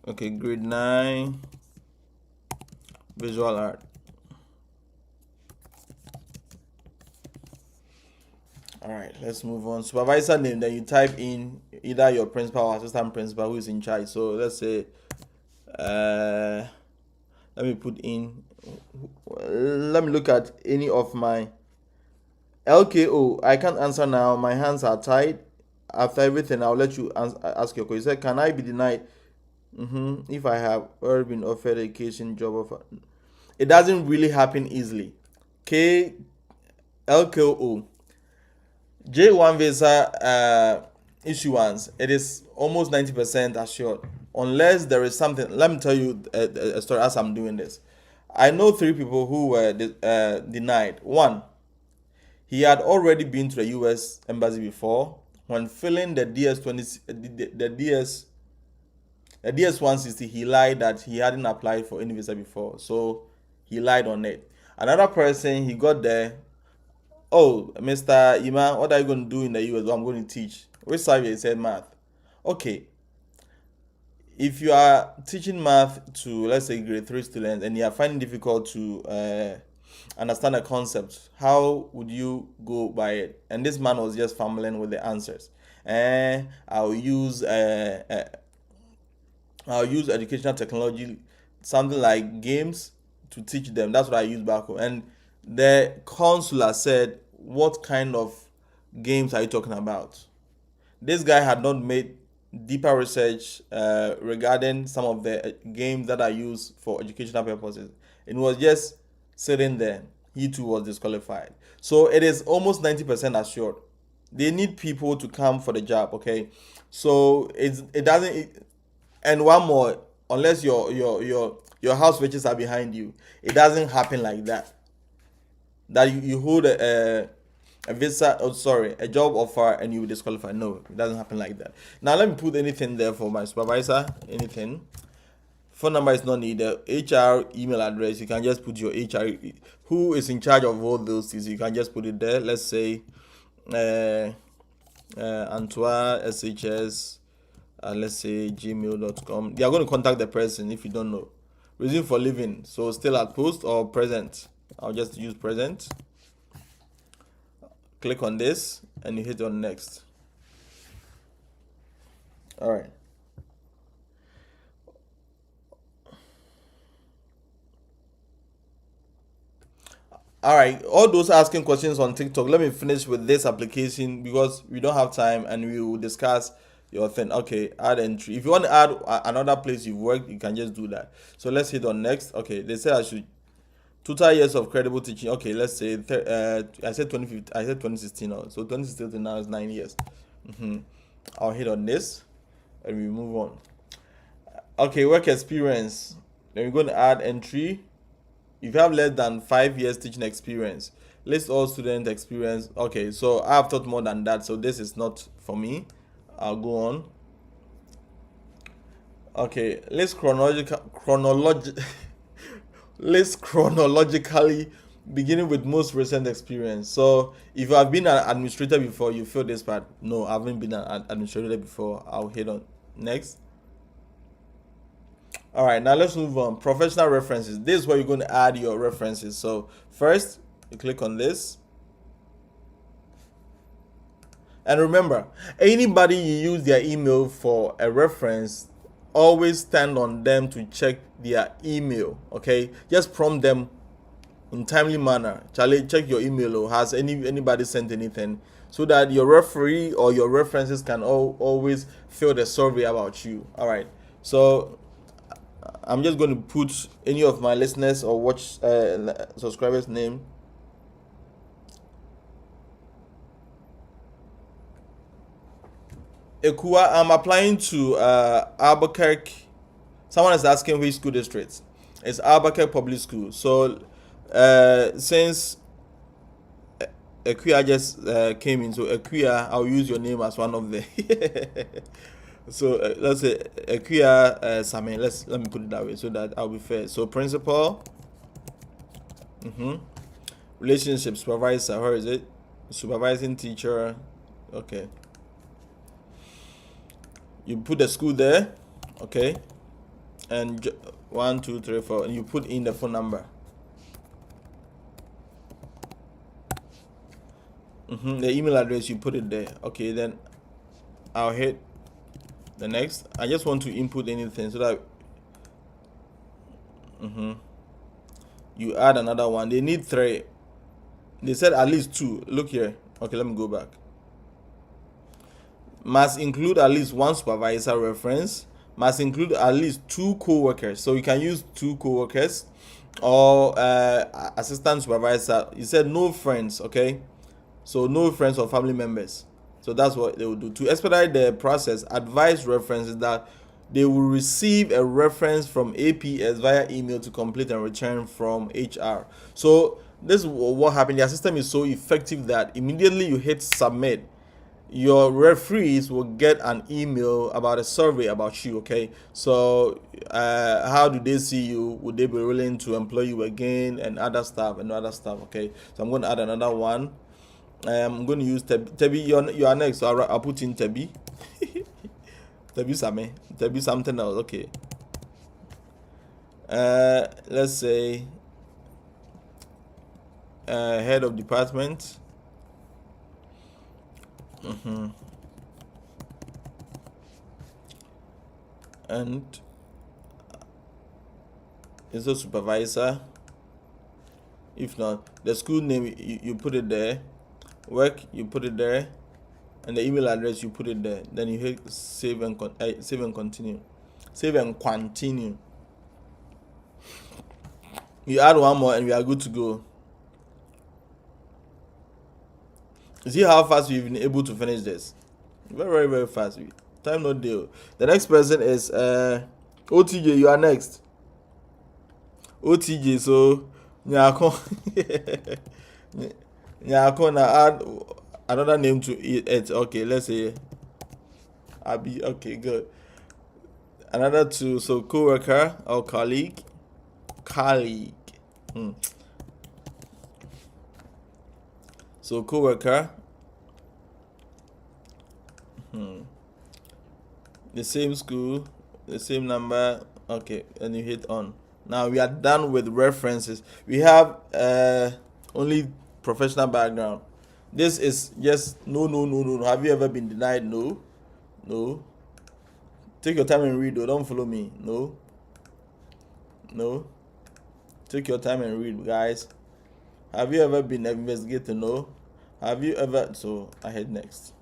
Okay, grade 9 visual art. All right, let's move on. Supervisor name, then you type in either your principal or assistant principal who is in charge. So let's say let me put in, let me look at any of my LKO. I can't answer now. My hands are tied. After everything, I'll let you ask your question. You said, can I be denied if I have already been offered education job offer? It doesn't really happen easily. LKO. J1 visa issuance, it is almost 90% assured. Unless there is something. Let me tell you a story as I'm doing this. I know 3 people who were denied. One, he had already been to the US embassy before. When filling the DS-160, he lied that he hadn't applied for any visa before. So he lied on it. Another person, he got there. Oh, Mr. Ima, what are you going to do in the US? Well, I'm going to teach. Which subject? He said math. Okay. If you are teaching math to, let's say, grade 3 students and you are finding it difficult to understand a concept, how would you go by it? And this man was just fumbling with the answers. I'll use educational technology, something like games, to teach them. That's what I use back home. And the consular said, what kind of games are you talking about? This guy had not made deeper research regarding some of the games that are used for educational purposes. It was just sitting there. He too was disqualified. So it is almost 90% assured. They need people to come for the job, okay? So it doesn't. And one more, unless your house riches are behind you, it doesn't happen like that. That you hold a visa, a job offer, and you will disqualify. No, it doesn't happen like that. Now let me put anything there for my supervisor. Anything. Phone number is not needed. HR email address, you can just put your HR, who is in charge of all those things. You can just put it there. Let's say Antoine SHS, let's say gmail.com. They are going to contact the person if you don't know. Reason for living, so still at post or present. I'll just use present. Click on this and you hit on next. All right. All right, all those asking questions on TikTok, let me finish with this application because we don't have time and we will discuss your thing. Okay, add entry. If you want to add another place you've worked, you can just do that. So let's hit on next. Okay, they said I should total years of credible teaching. Okay, let's say I said 2015, I said 2016 now. So 2016 to now is 9 years. I'll hit on this and we move on. Okay, work experience. Then we're going to add entry. If you have less than 5 years teaching experience, List all student experience. Okay, so I have taught more than that, so this is not for me. I'll go on. Okay, list chronologically, beginning with most recent experience. So if you have been an administrator before, you feel this part. No, I haven't been an administrator before. I'll hit on next. All right, now let's move on. Professional references. This is where you're going to add your references. So first, you click on this. And remember, anybody you use their email for a reference, always stand on them to check their email. Okay, just prompt them in timely manner. Charlie, check your email. Or has anybody sent anything? So that your referee or your references can always fill the survey about you. All right. So I'm just going to put any of my listeners or watch subscribers' name. Ekua, I'm applying to Albuquerque. Someone is asking which school district. It's Albuquerque Public School. So since Ekua just came in, so Ekua, I'll use your name as one of the. So let's say Ekua Same. Let me put it that way so that I'll be fair. So principal, relationship supervisor. Where is it? Supervising teacher. Okay. You put the school there, okay, and 1, 2, 3, 4, and you put in the phone number. The email address, you put it there. Okay, then I'll hit the next. I just want to input anything so that you add another one. They need 3. They said at least 2. Look here. Okay, let me go back. Must include at least 1 supervisor reference. Must include at least 2 co-workers. So you can use 2 co-workers or assistant supervisor. You said no friends, okay? So no friends or family members. So that's what they will do. To expedite the process, advise references that they will receive a reference from APS via email to complete and return from HR. So this is what happened. Their system is so effective that immediately you hit submit, your referees will get an email about a survey about you. Okay, so how do they see you? Would they be willing to employ you again, and other stuff. Okay, so I'm going to add another one. I'm going to use Tebi. You are next, so I'll put in Tebi. Tebi something else. Okay, let's say head of department. And is a supervisor. If not, the school name, you put it there. Work, you put it there, and the email address, you put it there. Then you hit save and continue. Save and continue. You add one more, and we are good to go. See how fast we've been able to finish this. Very, very, very fast. Time no deal. The next person is OTJ. You are next. OTJ. So Nyako. Nyako na add another name to it. Okay, let's say Abi. Okay, good. Another 2. So co-worker or colleague. So co-worker. The same school, the same number. Okay, and you hit on. Now we are done with references. We have only professional background. This is just no. Have you ever been denied? No. Take your time and read, though. Don't follow me. No. Take your time and read, guys. Have you ever been investigated? No. Have you ever? So I head next.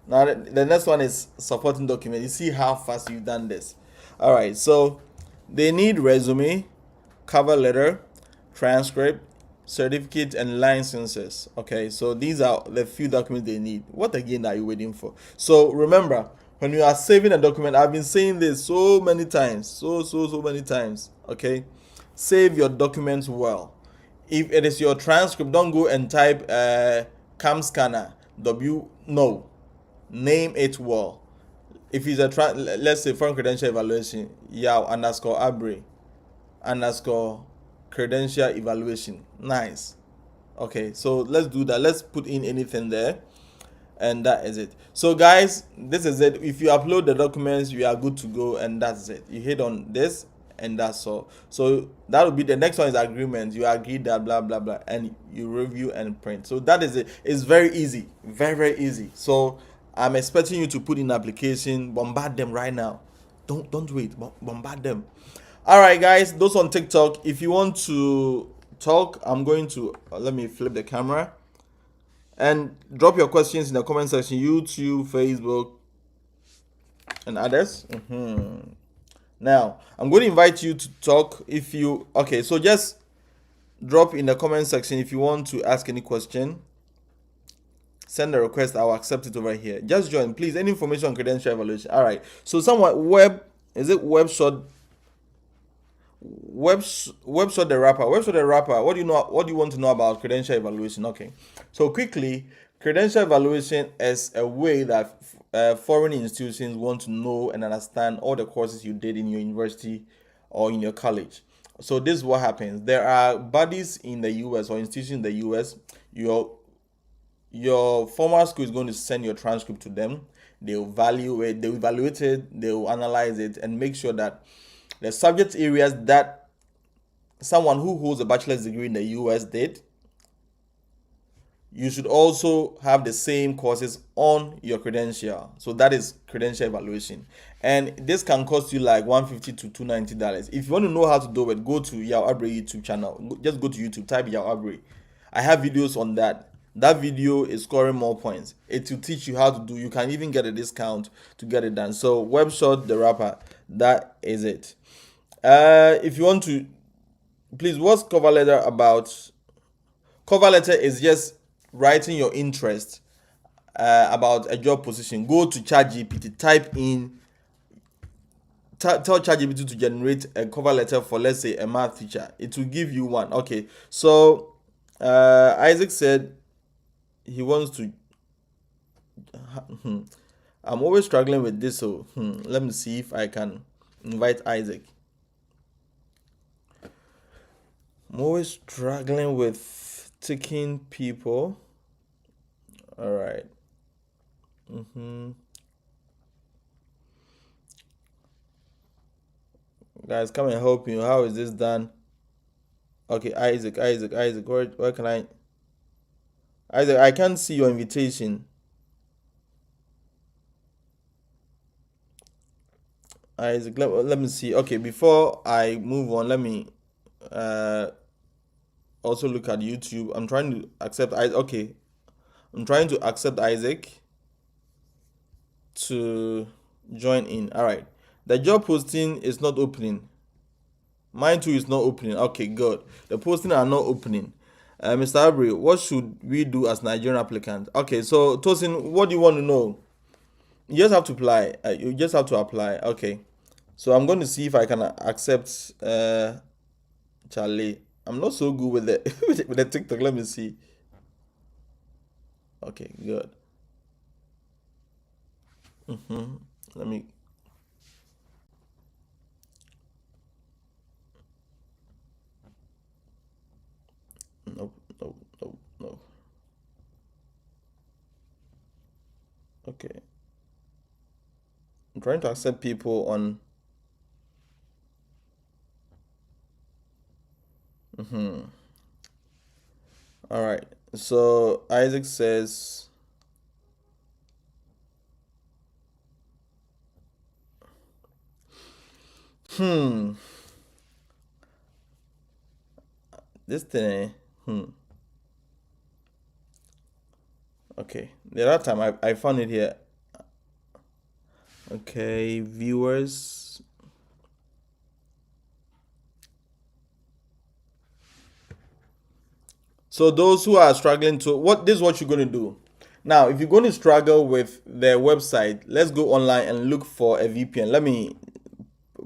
Now the next one is supporting document. You see how fast you've done this. All right. So they need resume, cover letter, transcript, certificate, and licenses. Okay. So these are the few documents they need. What again are you waiting for? So remember, when you are saving a document, I've been saying this so many times, so many times. Okay. Save your documents well. If it is your transcript, don't go and type cam scanner no, name it well. If it's let's say foreign credential evaluation, yaw underscore abre underscore credential evaluation. Nice. Okay, so let's do that. Let's put in anything there, and that is it. So guys, this is it. If you upload the documents, you are good to go, and that's it. You hit on this, and that's all. So that will be the next one is agreement. You agree that blah blah blah, and you review and print. So that is it. It's very easy, very easy. So I'm expecting you to put in application, bombard them right now. Don't wait, bombard them. All right, guys, those on TikTok, if you want to talk, I'm going to let me flip the camera and drop your questions in the comment section. YouTube, Facebook, and others. Now I'm going to invite you to talk. If you okay, so just drop in the comment section if you want to ask any question. Send a request, I'll accept it over here. Just join, please. Any information on credential evaluation. All right, so someone webshot the rapper. What do you know? What do you want to know about credential evaluation? Okay, so quickly, credential evaluation is a way that foreign institutions want to know and understand all the courses you did in your university or in your college. So this is what happens. There are bodies in the US or institutions in the US. Your former school is going to send your transcript to them. They'll value it, they'll evaluate it, they'll analyze it, and make sure that the subject areas that someone who holds a bachelor's degree in the US did, you should also have the same courses on your credential. So that is credential evaluation. And this can cost you like $150 to $290. If you want to know how to do it, go to Yaw Abre YouTube channel. Just go to YouTube, type Yaw Abre. I have videos on that. That video is scoring more points. It will teach you how to do. You can even get a discount to get it done. So Webshot the rapper, that is it. If you want to, please, what's cover letter about? Cover letter is just writing your interest about a job position. Go to ChatGPT, type in, tell ChatGPT to generate a cover letter for, let's say, a math teacher. It will give you one. Okay, so Isaac said he wants to. I'm always struggling with this, so let me see if I can invite Isaac. I'm always struggling with taking people. All right. Guys, come and help me. How is this done? Okay, Isaac. Where can I? Isaac, I can't see your invitation. Isaac, let me see. Okay, before I move on, let me also look at YouTube. I'm trying to accept Isaac. Okay, I'm trying to accept Isaac to join in. All right, the job posting is not opening. Mine too is not opening. Okay, good. The posting are not opening. Mr. Abri, what should we do as Nigerian applicant? Okay, so Tosin, what do you want to know? You just have to apply. Okay, so I'm going to see if I can accept Charlie. I'm not so good with the with the TikTok. Let me see. Okay, good. Let me. No. Okay. I'm trying to accept people on. All right. So Isaac says. This thing. Okay. The other time I found it here. Okay, viewers. So those who are struggling to this is what you're going to do. Now, if you're going to struggle with their website, let's go online and look for a VPN. Let me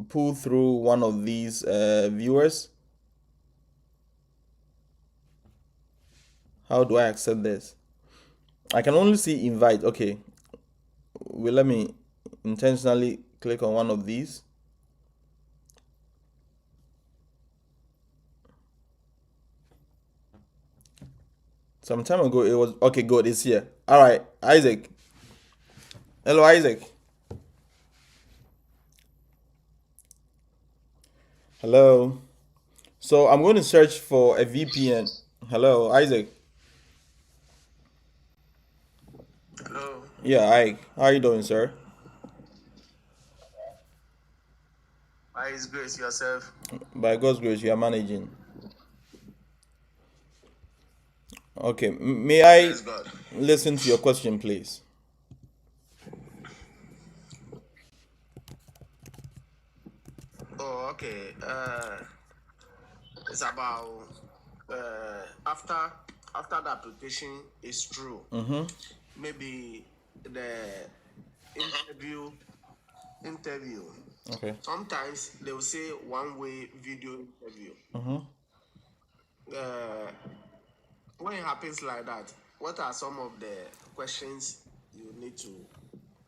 pull through one of these viewers. How do I accept this? I can only see invite. Okay. Well, let me intentionally click on one of these. Some time ago it was okay, good, it's here. All right, Isaac. Hello, Isaac. Hello. So I'm going to search for a VPN. Hello, Isaac. Hello. Yeah, Ike. How are you doing, sir? By His grace, yourself. By God's grace, you are managing. Okay. May I Bless God. listen to your question, please? Oh, okay. It's about after the application is through. Mm-hmm. Maybe the interview. Okay. Sometimes they will say one-way video interview. Mm-hmm. Uh, when it happens like that, what are some of the questions you need to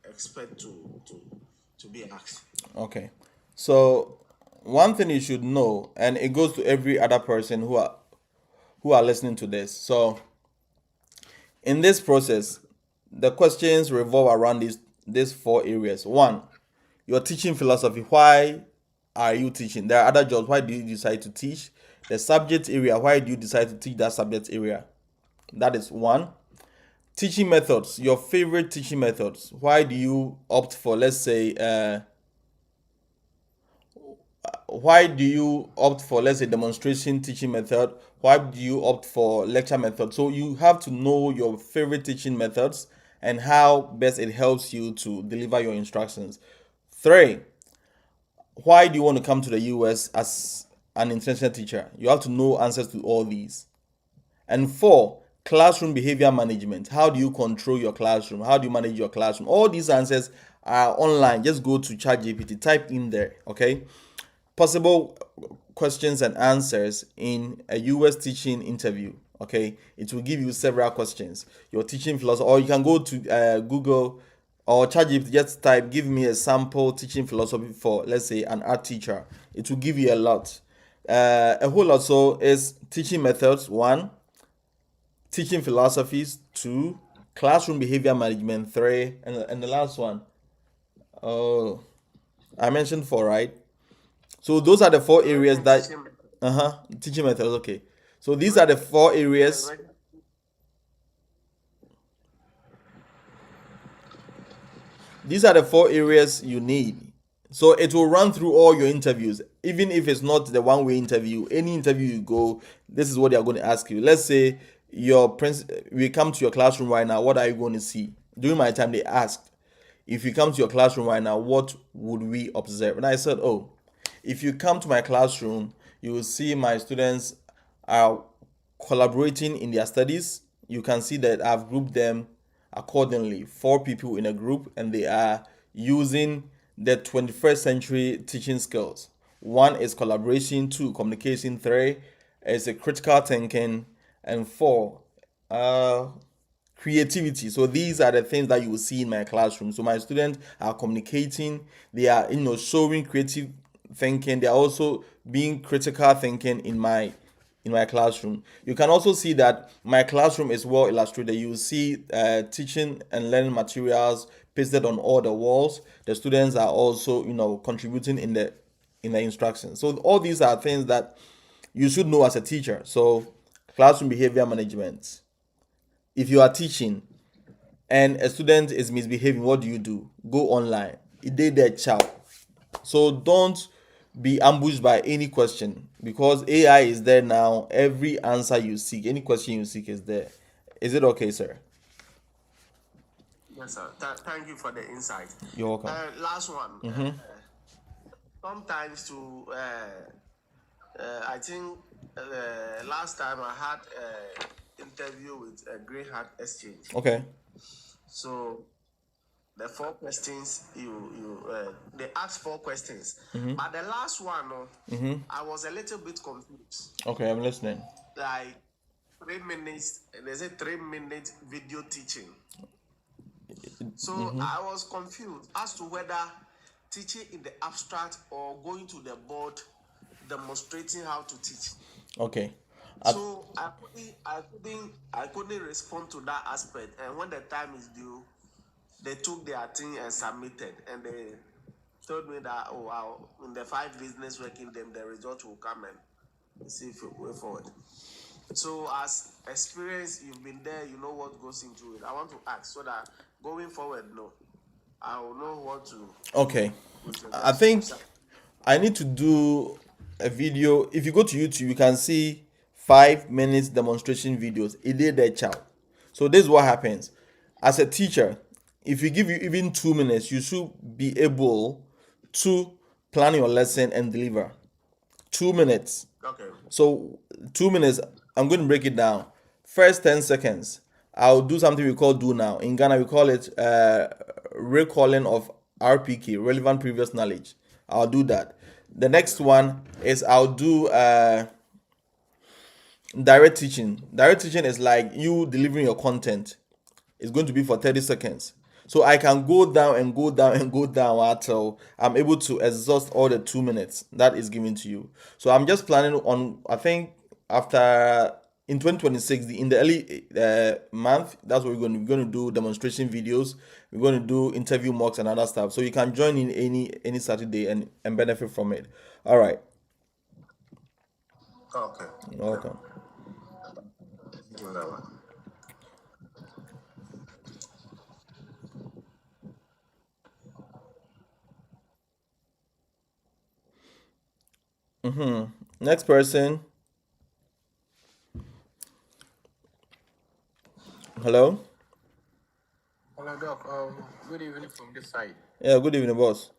expect to be asked? Okay. So one thing you should know, and it goes to every other person who are listening to this. So in this process, the questions revolve around these four areas. One, your teaching philosophy. Why are you teaching? There are other jobs. Why do you decide to teach? The subject area. Why do you decide to teach that subject area? That is one. Teaching methods. Your favorite teaching methods. Why do you opt for, let's say, why do you opt for, let's say, demonstration teaching method? Why do you opt for lecture method? So you have to know your favorite teaching methods and how best it helps you to deliver your instructions. Three, why do you want to come to the US as an international teacher? You have to know answers to all these. And four, classroom behavior management. How do you control your classroom? How do you manage your classroom? All these answers are online. Just go to ChatGPT, type in there, okay? Possible questions and answers in a US teaching interview. Okay, it will give you several questions. Your teaching philosophy, or you can go to Google or ChatGPT. Just type, give me a sample teaching philosophy for, let's say, an art teacher. It will give you a lot, a whole lot. So is teaching methods one, teaching philosophies two, classroom behavior management three, and the last one. Oh, I mentioned four, right? So those are the four You areas mentioned that teaching. teaching methods. Okay. So You these are the mentioned, four yeah, you areas. mentioned. These are the four areas you need. So it will run through all your interviews, even if it's not the one-way interview. Any interview you go, this is what they are going to ask you. Let's say we come to your classroom right now. What are you going to see? During my time, they asked, if you come to your classroom right now, what would we observe? And I said, oh, if you come to my classroom, you will see my students are collaborating in their studies. You can see that I've grouped them accordingly. Four people in a group, and they are using the 21st century teaching skills. One is collaboration, two, communication, three is a critical thinking, and four, uh, creativity. So these are the things that you will see in my classroom. So my students are communicating, they are showing creative thinking, they are also being critical thinking in my classroom. You can also see that my classroom is well illustrated. You will see teaching and learning materials pasted on all the walls. The students are also contributing in the instructions. So all these are things that you should know as a teacher. So classroom behavior management. If you are teaching and a student is misbehaving, what do? Go online. It did their child. So don't be ambushed by any question, because AI is there now. Every answer you seek, any question you seek is there. Is it okay, sir? Yes, sir. Thank you for the insight. You're welcome. Last one. Mm-hmm. Sometimes I think last time I had an interview with a Grey Hat Exchange. Okay. So the four questions they asked four questions, Mm-hmm. but the last one, Mm-hmm. I was a little bit confused. Okay, I'm listening. Like 3 minutes. There's a 3 minute video teaching. So I was confused as to whether teaching in the abstract or going to the board demonstrating how to teach. Okay. So I couldn't respond to that aspect. And when the time is due, they took their thing and submitted, and they told me that in the 5 business working days the result will come and see if it way forward. So as experience, you've been there, you know what goes into it. I want to ask so that going forward, I will know what to Okay. do with I regards to think myself. I need to do a video. If you go to YouTube, you can see 5 minutes demonstration videos. It did that child. So this is what happens. As a teacher, if you give you even 2 minutes, you should be able to plan your lesson and deliver. 2 minutes. Okay. So 2 minutes, I'm going to break it down. First 10 seconds, I'll do something we call do now. In Ghana, we call it recalling of RPK, relevant previous knowledge. I'll do that. The next one is I'll do direct teaching. Direct teaching is like you delivering your content. It's going to be for 30 seconds. So I can go down and go down and go down until I'm able to exhaust all the 2 minutes that is given to you. So I'm just planning on, I think, after in 2026, in the early month, that's what we're going to do demonstration videos. We're going to do interview mocks and other stuff. So you can join in any Saturday and benefit from it. All right. Okay. You're welcome. Whatever. Next person. Hello. Hello, Doc. Good evening from this side. Yeah, good evening, boss.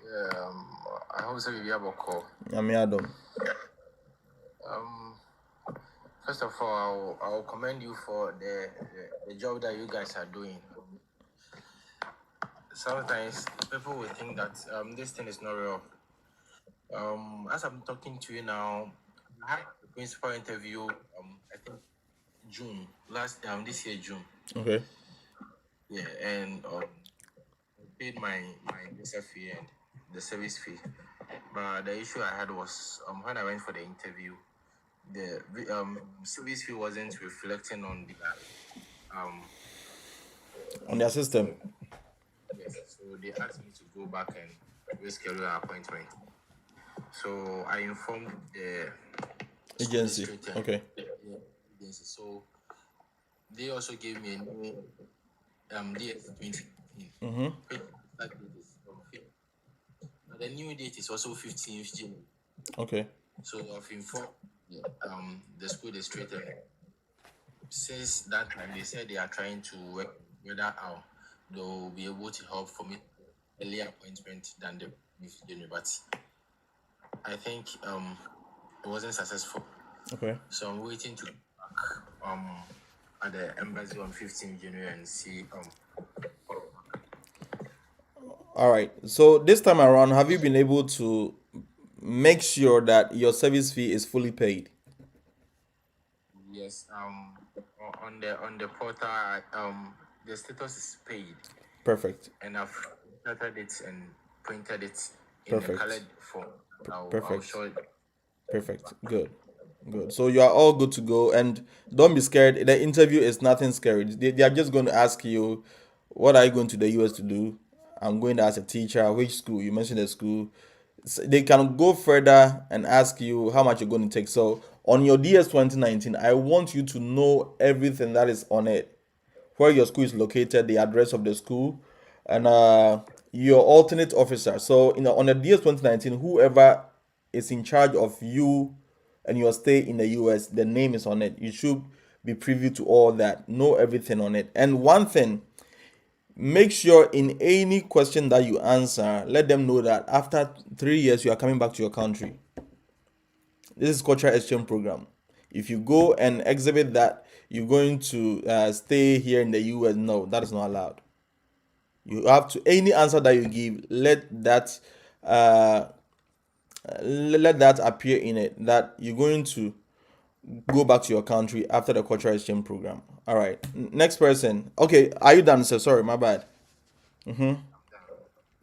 Yeah, I hope so. You have a call. I'm Adam. Um, First of all, I'll commend you for the job that you guys are doing. Sometimes people will think that this thing is not real. As I'm talking to you now, I had a principal interview. I think June this year June. Okay. Yeah, and I paid my visa fee and the service fee. But the issue I had was when I went for the interview, the service fee wasn't reflecting on the On their system. yes. So they asked me to go back and reschedule an appointment. So I informed the school Agency. district Okay. agency. So they also gave me a new DS 2015. That date is from 5th. But the new date is also 15th June. Okay. So I've informed the school district. Since that time, they said they are trying to work whether they'll be able to help for me earlier appointment than the 5th January. But I think it wasn't successful. Okay. So I'm waiting to back at the embassy on 15th January and see All right. So this time around, have you been able to make sure that your service fee is fully paid? yes on the portal the status is paid Perfect. and I've started it and printed it in a Perfect. colored form. I'll Perfect. show it. Perfect. Good. Good. So you are all good to go. And don't be scared. The interview is nothing scary. They are just going to ask you, what are you going to the US to do? I'm going there as a teacher. Which school? You mentioned the school. They can go further and ask you how much you're going to take. So on your DS 2019, I want you to know everything that is on it, where your school is located, the address of the school, and your alternate officer. So on the DS 2019, whoever is in charge of you and your stay in the US, the name is on it. You should be privy to all that, know everything on it. And one thing, make sure in any question that you answer, let them know that after 3 years you are coming back to your country. This is cultural exchange program. If you go and exhibit that you're going to stay here in the US, no, that is not allowed. You have to, any answer that you give, uh, let that appear in it, that you're going to go back to your country after the cultural exchange program. All right. Next person. Okay, are you done, sir? Sorry, my bad.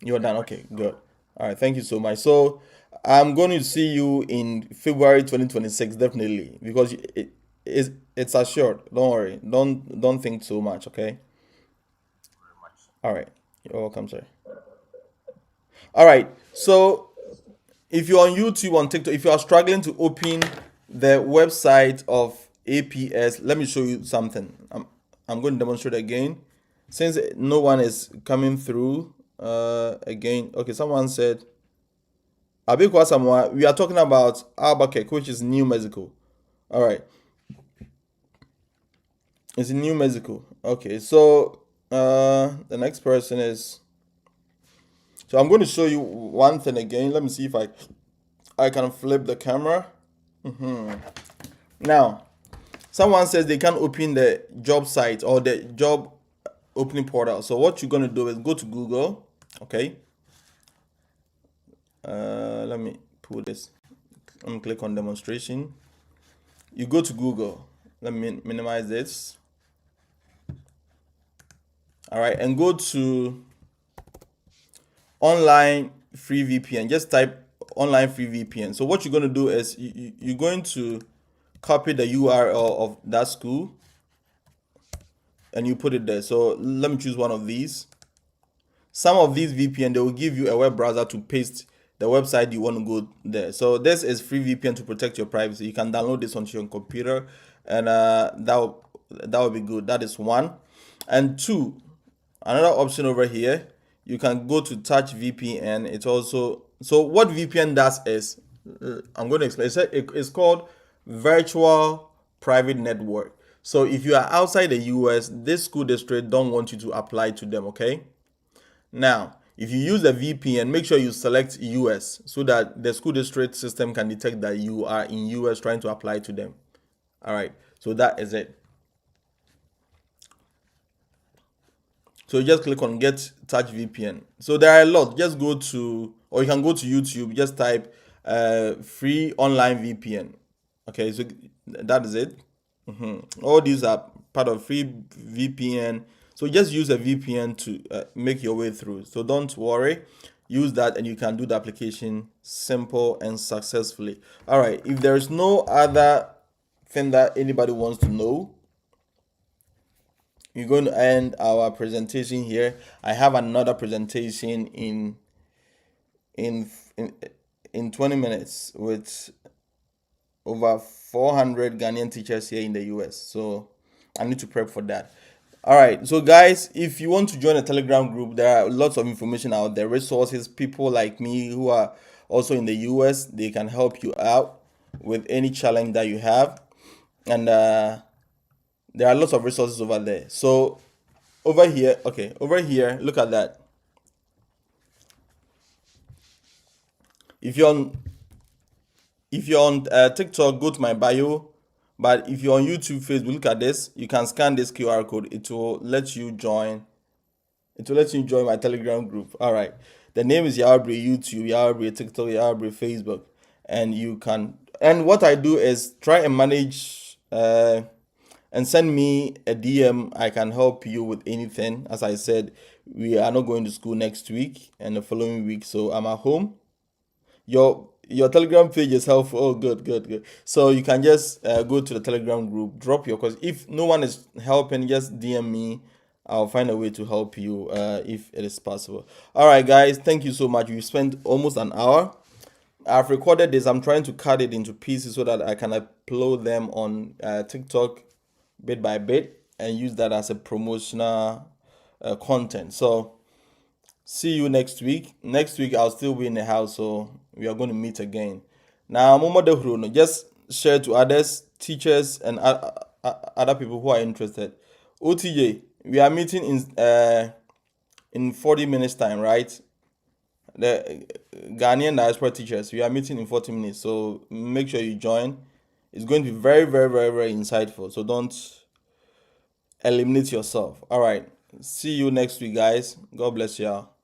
You're done. Okay, good. All right, thank you so much. So I'm going to see you in February 2026, definitely, because it's assured. Don't worry. Don't think too much. Okay. very much. All right. You're welcome, sir. All right. So if you're on YouTube, on TikTok, if you are struggling to open the website of APS, let me show you something. I'm going to demonstrate again. Since no one is coming through, again, okay, someone said, Abikwa Samoa, we are talking about Albuquerque, which is New Mexico. All right, it's in New Mexico. Okay, so the next person is. So I'm going to show you one thing again. Let me see if I can flip the camera. Now, someone says they can't open the job site or the job opening portal. So what you're going to do is go to Google. Okay. Let me pull this. Let me click on demonstration. You go to Google. Let me minimize this. All right, and go to online free VPN. Just type online free VPN. So what you're going to do is you're going to copy the URL of that school and you put it there. So let me choose one of these. Some of these VPN, they will give you a web browser to paste the website you want to go there. So this is free VPN to protect your privacy. You can download this onto your computer, and that will be good. That is one. And two, another option over here, you can go to Touch VPN. It's also, so what VPN does is, I'm going to explain. It's called virtual private network. So if you are outside the US, this school district don't want you to apply to them, okay? Now, if you use a VPN, make sure you select US so that the school district system can detect that you are in US trying to apply to them. All right, so that is it. So you just click on get touch VPN. So there are a lot. Just go to, or you can go to YouTube, just type free online VPN. Okay, so that is it. All these are part of free VPN. So just use a VPN to make your way through. So don't worry, use that and you can do the application simple and successfully. All right, if there's no other thing that anybody wants to know, we're going to end our presentation here. I have another presentation in in, in 20 minutes with over 400 Ghanaian teachers here in the US. So I need to prep for that. All right. So guys, if you want to join a Telegram group, there are lots of information out there, resources, people like me who are also in the US, they can help you out with any challenge that you have. And there are lots of resources over there. So over here, okay, over here, look at that. If you're on TikTok, go to my bio. But if you're on YouTube, Facebook, look at this. You can scan this QR code. It will let you join. It will let you join my Telegram group. All right. The name is Yawabri YouTube, Yawabri TikTok, Yawabri Facebook, and you can. And what I do is try and manage and send me a DM. I can help you with anything. As I said, we are not going to school next week and the following week, so I'm at home. Your Telegram page is helpful. Oh, good, good, good. So you can just go to the Telegram group, drop your questions. If no one is helping, just DM me. I'll find a way to help you if it is possible. All right, guys. Thank you so much. We spent almost an hour. I've recorded this. I'm trying to cut it into pieces so that I can upload them on TikTok bit by bit and use that as a promotional content. So see you next week. Next week I'll still be in the house, so we are going to meet again. Now, Momo de Hruno, just share to others, teachers, and other people who are interested. OTJ, we are meeting in 40 minutes time, right? The Ghanaian diaspora teachers, we are meeting in 40 minutes, so make sure you join. It's going to be very, very, very, very insightful. So don't eliminate yourself. All right. See you next week, guys. God bless y'all.